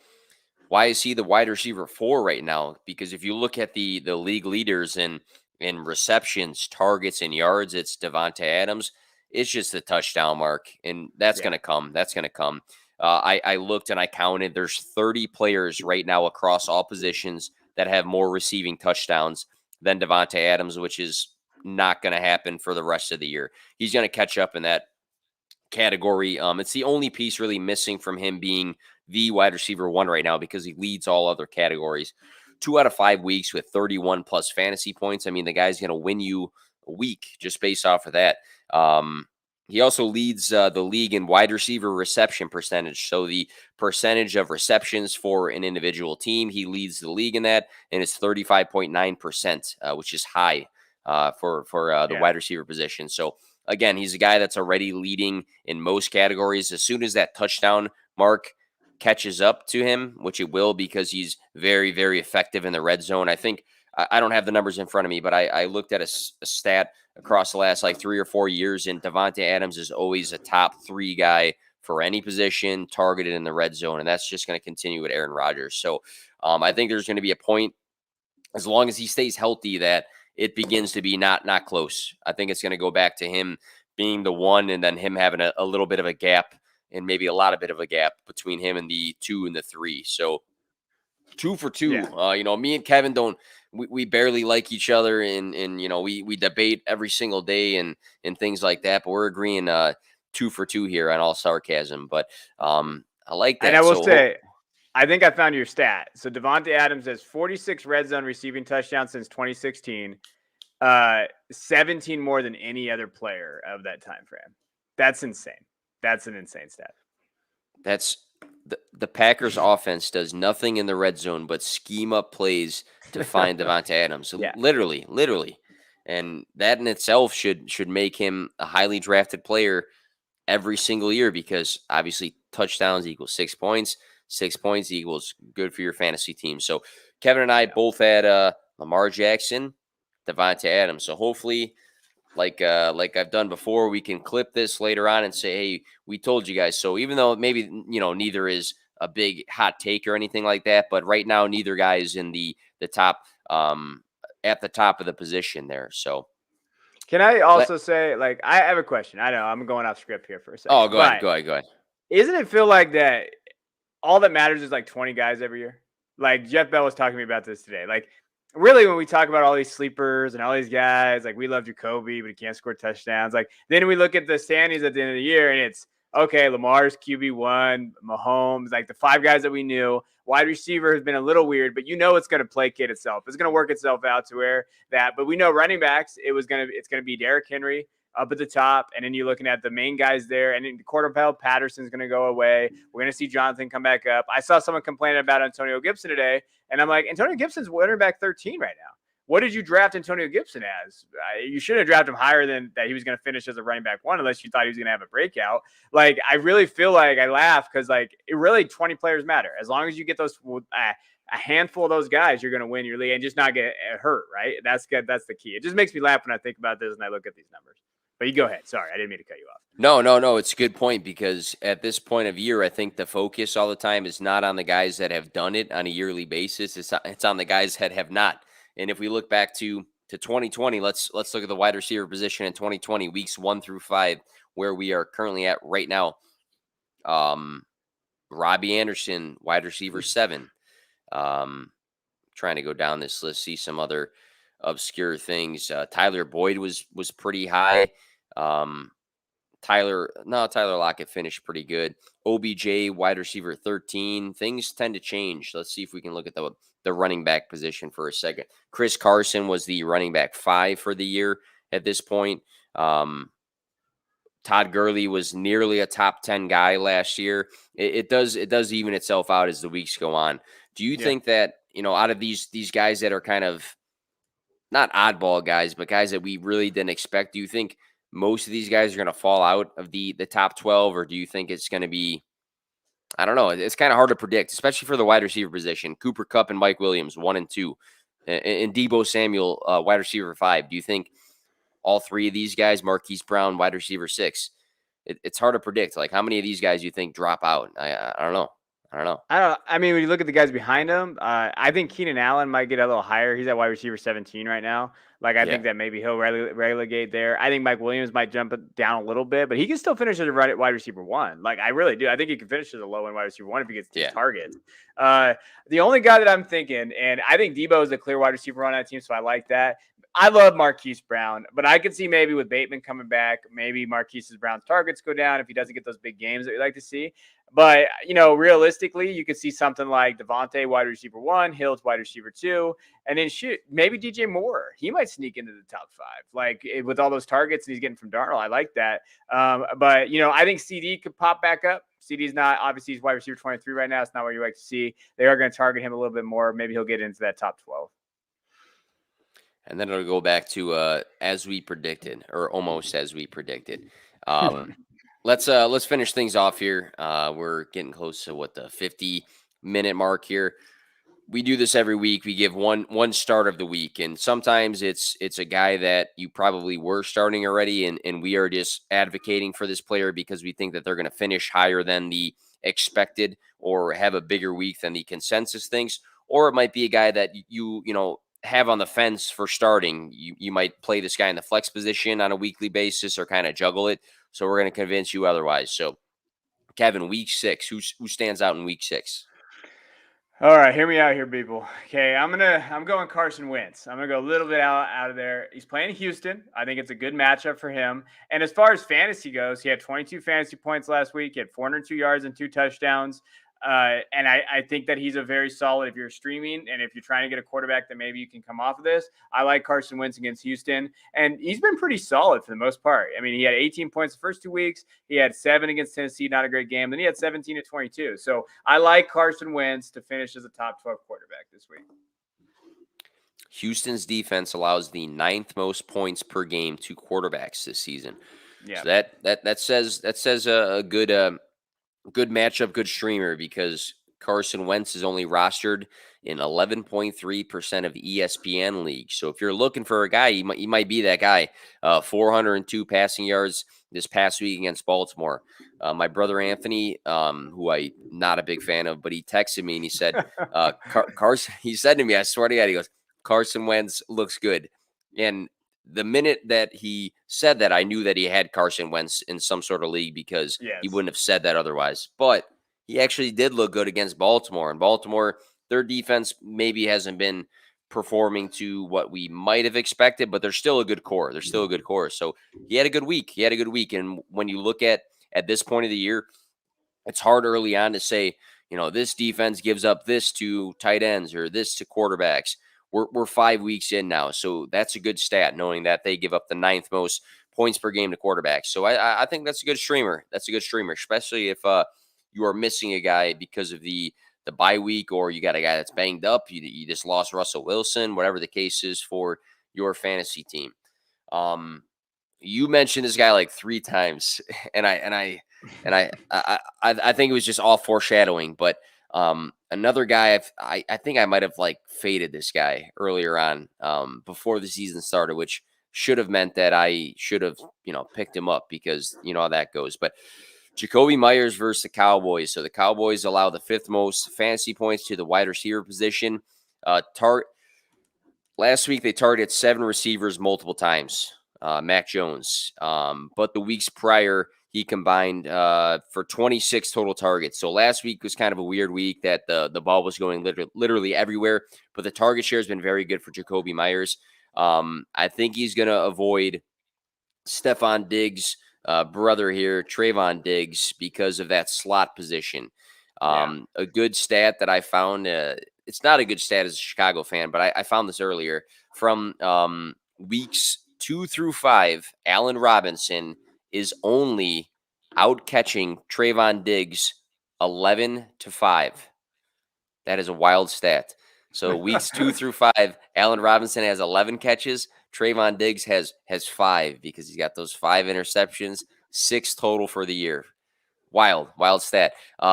Speaker 1: why is he the wide receiver 4 right now? Because if you look at the league leaders in receptions, targets, and yards, it's Devontae Adams. It's just the touchdown mark, and that's going to come. That's going to come. I looked and I counted. There's 30 players right now across all positions that have more receiving touchdowns than Devontae Adams, which is not going to happen for the rest of the year. He's going to catch up in that category. It's the only piece really missing from him being the wide receiver 1 right now because he leads all other categories. 2 out of 5 weeks with 31 plus fantasy points. I mean, the guy's going to win you a week just based off of that. He also leads the league in wide receiver reception percentage. So the percentage of receptions for an individual team, he leads the league in that, and it's 35.9%, which is high for the wide receiver position. So again, he's a guy that's already leading in most categories. As soon as that touchdown mark catches up to him, which it will because he's very, very effective in the red zone. I think I don't have the numbers in front of me, but I looked at a stat across the last like 3 or 4 years, and Devontae Adams is always a top 3 guy for any position targeted in the red zone, and that's just going to continue with Aaron Rodgers. So I think there's going to be a point, as long as he stays healthy, that it begins to be not close. I think it's going to go back to him being the 1 and then him having a little bit of a gap and maybe a lot of bit of a gap between him and the 2 and the 3. So 2 for 2. Yeah. Me and Kevin we barely like each other, and we debate every single day and things like that. But we're agreeing 2 for 2 here on all sarcasm. But I like that.
Speaker 2: And I will say, I think I found your stat. So Devontae Adams has 46 red zone receiving touchdowns since 2016, 17 more than any other player of that time frame. That's insane. That's an insane stat.
Speaker 1: That's the Packers offense does nothing in the red zone but scheme up plays to find Devontae Adams. So literally. And that in itself should make him a highly drafted player every single year, because obviously touchdowns equals 6 points. 6 points equals good for your fantasy team. So Kevin and I both had Lamar Jackson, Devontae Adams. So hopefully, like I've done before, we can clip this later on and say, hey, we told you guys. So even though maybe, neither is a big hot take or anything like that, but right now neither guy is in the top at the top of the position there. So
Speaker 2: can I also say, I have a question. I know I'm going off script here for a second.
Speaker 1: Oh, go ahead.
Speaker 2: Isn't it feel like that all that matters is 20 guys every year? Like Jeff Bell was talking to me about this today. Like, really, when we talk about all these sleepers and all these guys, we love Jacoby, but he can't score touchdowns. Then we look at the standings at the end of the year, and it's, okay, Lamar's QB1, Mahomes, the 5 guys that we knew. Wide receiver has been a little weird, but it's going to placate itself. It's going to work itself out to where that. But we know running backs, it's going to be Derrick Henry up at the top, and then you're looking at the main guys there, and then Cordell Patterson's going to go away. We're going to see Jonathan come back up. I saw someone complaining about Antonio Gibson today, and I'm like, Antonio Gibson's running back 13 right now. What did you draft Antonio Gibson as? You should have drafted him higher than that. He was going to finish as a running back 1, unless you thought he was going to have a breakout. I really feel like I laugh because it really 20 players matter. As long as you get those a handful of those guys, you're going to win your league and just not get hurt. Right? That's good. That's the key. It just makes me laugh when I think about this and I look at these numbers. But you go ahead. Sorry, I didn't mean to cut you off.
Speaker 1: No. It's a good point because at this point of year, I think the focus all the time is not on the guys that have done it on a yearly basis. It's on the guys that have not. And if we look back to 2020, let's look at the wide receiver position in 2020, weeks 1 through 5, where we are currently at right now. Robbie Anderson, wide receiver 7. Trying to go down this list, see some other obscure things. Tyler Boyd was pretty high. Tyler Lockett finished pretty good. OBJ, wide receiver 13. Things tend to change. Let's see if we can look at the running back position for a second. Chris Carson was the running back 5 for the year at this point. Todd Gurley was nearly a top 10 guy last year. It does even itself out as the weeks go on. Do you think that, out of these guys that are kind of not oddball guys, but guys that we really didn't expect, do you think most of these guys are going to fall out of the top 12, or do you think it's going to be, I don't know. It's kind of hard to predict, especially for the wide receiver position. Cooper Kupp and Mike Williams, 1 and 2, and Deebo Samuel, wide receiver 5. Do you think all 3 of these guys, Marquise Brown, wide receiver 6, it's hard to predict. Like, how many of these guys you think drop out? I don't know.
Speaker 2: I mean, when you look at the guys behind him, I think Keenan Allen might get a little higher. He's at wide receiver 17 right now. Like, I think that maybe he'll relegate there. I think Mike Williams might jump it down a little bit, but he can still finish as a wide receiver 1. Like, I really do. I think he can finish as a low end wide receiver 1 if he gets 2 targets. The only guy that I'm thinking, and I think Deebo is a clear wide receiver on that team, so I like that. I love Marquise Brown, but I could see maybe with Bateman coming back, maybe Marquise Brown's targets go down if he doesn't get those big games that we like to see. But, realistically, you could see something like Devontae, wide receiver 1, Hills, wide receiver 2, and then maybe DJ Moore. He might sneak into the top 5, like with all those targets he's getting from Darnold. I like that. But, I think CD could pop back up. CD's not, obviously, he's wide receiver 23 right now. It's not what you like to see. They are going to target him a little bit more. Maybe he'll get into that top 12.
Speaker 1: And then it'll go back to as we predicted, or almost as we predicted. Let's finish things off here. We're getting close to the 50-minute mark here. We do this every week. We give one start of the week, and sometimes it's a guy that you probably were starting already, and we are just advocating for this player because we think that they're going to finish higher than the expected or have a bigger week than the consensus thinks. Or it might be a guy that you have on the fence for starting. You might play this guy in the flex position on a weekly basis or kind of juggle it. So we're going to convince you otherwise. So, Kevin, week 6, who stands out in week 6?
Speaker 2: All right, hear me out here, people. Okay, I'm going Carson Wentz. I'm gonna go a little bit out of there. He's playing Houston. I think it's a good matchup for him. And as far as fantasy goes, he had 22 fantasy points last week. He had 402 yards and 2 touchdowns. And I think that he's a very solid, if you're streaming and if you're trying to get a quarterback that maybe you can come off of this. I like Carson Wentz against Houston, and he's been pretty solid for the most part. I mean, he had 18 points the first 2 weeks. He had 7 against Tennessee, not a great game. Then he had 17 to 22. So I like Carson Wentz to finish as a top 12 quarterback this week.
Speaker 1: Houston's defense allows the 9th most points per game to quarterbacks this season.
Speaker 2: Yeah.
Speaker 1: So that says a good matchup, good streamer, because Carson Wentz is only rostered in 11.3% of ESPN leagues. So if you're looking for a guy, he might be that guy. 402 passing yards this past week against Baltimore. My brother Anthony, who I'm not a big fan of, but he texted me and he said, Carson, he said to me, I swear to God, he goes, Carson Wentz looks good. And the minute that he said that, I knew that he had Carson Wentz in some sort of league because he wouldn't have said that otherwise. But he actually did look good against Baltimore. And Baltimore, their defense maybe hasn't been performing to what we might have expected, but they're still a good core. So he had a good week. And when you look at this point of the year, it's hard early on to say, this defense gives up this to tight ends or this to quarterbacks. We're 5 weeks in now, so that's a good stat, knowing that they give up the 9th most points per game to quarterbacks. So I think that's a good streamer. Especially if you are missing a guy because of the bye week, or you got a guy that's banged up. You just lost Russell Wilson, whatever the case is for your fantasy team. You mentioned this guy like 3 times, and I think it was just all foreshadowing, but. Another guy, I think I might have faded this guy earlier on before the season started, which should have meant that I should have, picked him up because you know how that goes. But Jacoby Myers versus the Cowboys. So the Cowboys allow the 5th most fantasy points to the wide receiver position. Last week they targeted 7 receivers multiple times. Mac Jones. But the weeks prior, he combined for 26 total targets. So last week was kind of a weird week that the ball was going literally everywhere. But the target share has been very good for Jacoby Myers. I think he's going to avoid Stephon Diggs' brother here, Trayvon Diggs, because of that slot position. A good stat that I found, it's not a good stat as a Chicago fan, but I found this earlier. From weeks 2 through 5, Allen Robinson is only out catching Trayvon Diggs 11-5. That is a wild stat. So weeks 2 through 5, Allen Robinson has 11 catches. Trayvon Diggs has 5 because he's got those 5 interceptions, 6 total for the year. Wild stat.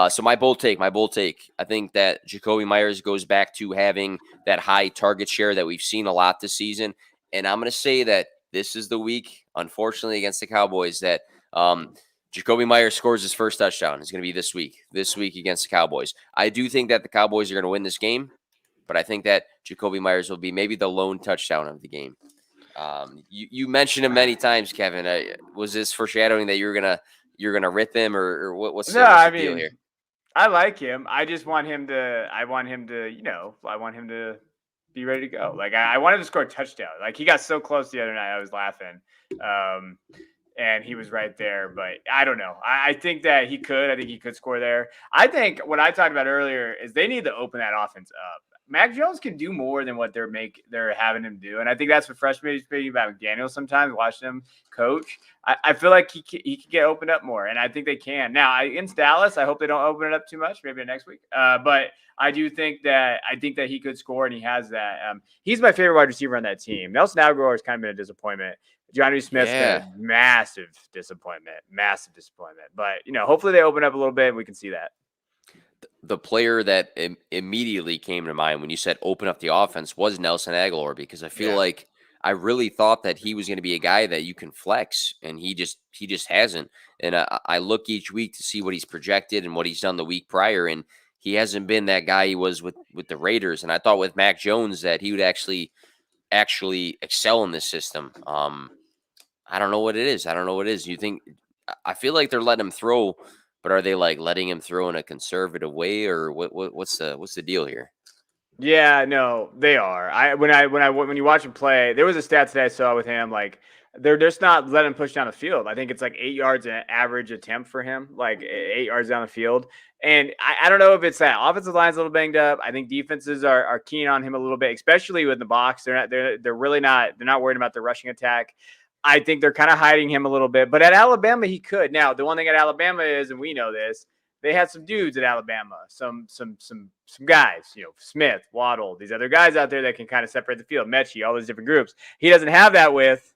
Speaker 1: So my bold take. I think that Jacoby Myers goes back to having that high target share that we've seen a lot this season. And I'm going to say that this is the week, unfortunately, against the Cowboys that Jacoby Myers scores his first touchdown. It's going to be this week against the Cowboys. I do think that the Cowboys are going to win this game, but I think that Jacoby Myers will be maybe the lone touchdown of the game. You mentioned him many times, Kevin. Was this foreshadowing that you're gonna rip him, or what's the deal here?
Speaker 2: I like him. I just want him to. I want him to be ready to go. Like I wanted to score a touchdown. Like he got so close the other night, I was laughing. And he was right there, but I don't know. I think that he could. I think he could score there. I think what I talked about earlier is they need to open that offense up. Mac Jones can do more than what they're having him do, and I think that's what freshmen is speaking about McDaniel. Sometimes watching him coach, I feel like he can get opened up more, and I think they can. Now against Dallas, I hope they don't open it up too much. Maybe next week, but I think that he could score, and he has that. He's my favorite wide receiver on that team. Nelson Aglor has kind of been a disappointment. Johnny Smith's been a massive disappointment. But hopefully they open up a little bit, and we can see that.
Speaker 1: The player that immediately came to mind when you said open up the offense was Nelson Aglor, because I feel like I really thought that he was going to be a guy that you can flex, and he just hasn't. And I look each week to see what he's projected and what he's done the week prior, and he hasn't been that guy he was with the Raiders. And I thought with Mac Jones that he would actually excel in this system. I don't know what it is. You think? I feel like they're letting him throw. But are they like letting him throw in a conservative way, or what's the deal here?
Speaker 2: Yeah, no, they are. When you watch him play, there was a stat today I saw with him. Like they're just not letting him push down the field. I think it's like 8 yards an average attempt for him, like 8 yards down the field. And I don't know if it's that offensive line's a little banged up. I think defenses are keen on him a little bit, especially with the box. They're not worried about the rushing attack. I think they're kind of hiding him a little bit, but at Alabama, he could. Now, the one thing at Alabama is, and we know this, they had some dudes at Alabama, some guys, Smith, Waddle, these other guys out there that can kind of separate the field, Mechie, all those different groups. He doesn't have that with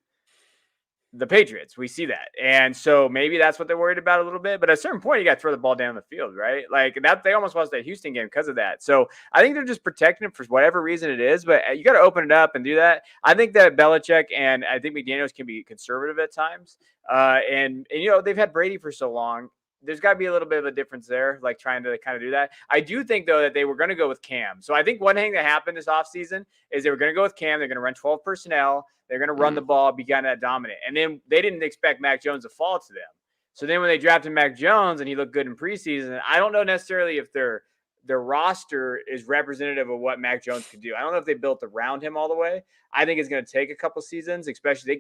Speaker 2: the Patriots. We see that. And so maybe that's what they're worried about a little bit. But at a certain point, you got to throw the ball down the field, right? Like that, they almost lost that Houston game because of that. So I think they're just protecting him for whatever reason it is. But you got to open it up and do that. I think that Belichick and I think McDaniels can be conservative at times. And they've had Brady for so long. There's got to be a little bit of a difference there, like trying to kind of do that. I do think, though, that they were going to go with Cam. So I think one thing that happened this offseason is they were going to go with Cam. They're going to run 12 personnel. They're going to run the ball, be kind of dominant. And then they didn't expect Mac Jones to fall to them. So then when they drafted Mac Jones and he looked good in preseason, I don't know necessarily if their roster is representative of what Mac Jones could do. I don't know if they built around him all the way. I think it's going to take a couple seasons, especially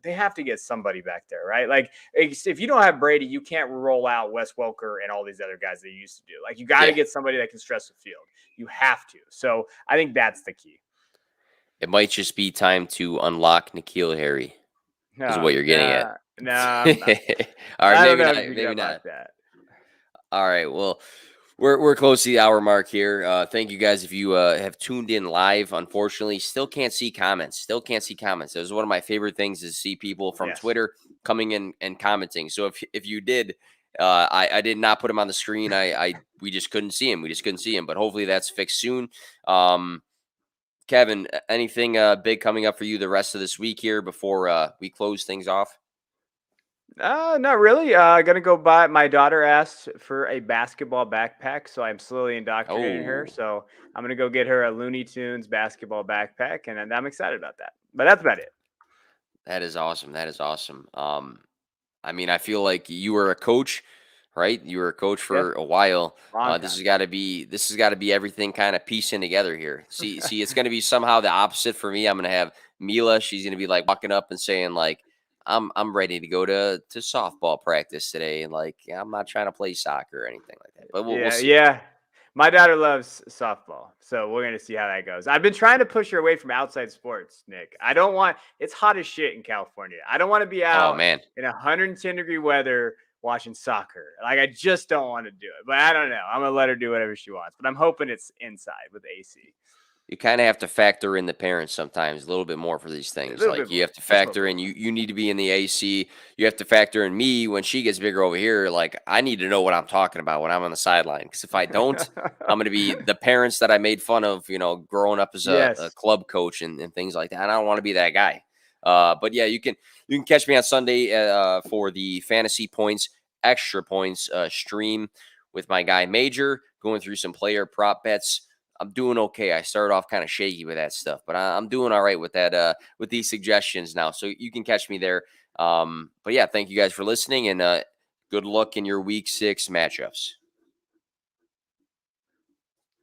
Speaker 2: they have to get somebody back there, right? Like if you don't have Brady, you can't roll out Wes Welker and all these other guys that you used to do. Like you got to get somebody that can stretch the field. You have to. So I think that's the key.
Speaker 1: It might just be time to unlock N'Keal Harry. Is what you're getting at.
Speaker 2: No.
Speaker 1: All right, maybe not.
Speaker 2: That.
Speaker 1: All right, well, we're close to the hour mark here. Thank you guys if you have tuned in live. Unfortunately, still can't see comments. That was one of my favorite things, is see people from Twitter coming in and commenting. So if you did, I did not put him on the screen. We just couldn't see him. But hopefully that's fixed soon. Kevin, anything big coming up for you the rest of this week here before we close things off?
Speaker 2: Not really. Gonna go buy. My daughter asked for a basketball backpack, so I'm slowly indoctrinating her.
Speaker 1: Oh,
Speaker 2: So I'm gonna go get her a Looney Tunes basketball backpack, and I'm excited about that. But that's about it.
Speaker 1: that is awesome. That is awesome. I mean, I feel like you were a coach, right? You were a coach
Speaker 2: Yeah,
Speaker 1: for a while.
Speaker 2: long
Speaker 1: This
Speaker 2: time.
Speaker 1: has got to be everything kind of piecing together here. See, it's going to be somehow the opposite for me. I'm going to have Mila. She's going to be like walking up and saying like, I'm ready to go to softball practice today, and like I'm not trying to play soccer or anything like that. But we'll
Speaker 2: Yeah,
Speaker 1: see.
Speaker 2: yeah. My daughter loves softball, so we're gonna see how that goes. I've been trying to push her away from outside sports, Nick. I don't want. It's hot as shit in California. I don't want to be
Speaker 1: Oh
Speaker 2: out
Speaker 1: man.
Speaker 2: in 110-degree weather watching soccer. Like I just don't want to do it. But I don't know. I'm gonna let her do whatever she wants. But I'm hoping it's inside with AC.
Speaker 1: You kind of have to factor in the parents sometimes a little bit more for these
Speaker 2: A
Speaker 1: things.
Speaker 2: little bit
Speaker 1: Like you
Speaker 2: more.
Speaker 1: have to
Speaker 2: Just a little
Speaker 1: factor
Speaker 2: bit
Speaker 1: in
Speaker 2: more.
Speaker 1: you need to be in the AC. You have to factor in me when she gets bigger over here. Like I need to know what I'm talking about when I'm on the sideline. Because if I don't, I'm going to be the parents that I made fun of, growing up as a
Speaker 2: Yes.
Speaker 1: club coach and things like that. And I don't want to be that guy. But yeah, you can catch me on Sunday for the fantasy points, extra points stream with my guy Major, going through some player prop bets. I'm doing okay. I started off kind of shaky with that stuff, but I'm doing all right with that, with these suggestions now. So you can catch me there. But yeah, thank you guys for listening, and good luck in your week 6 matchups.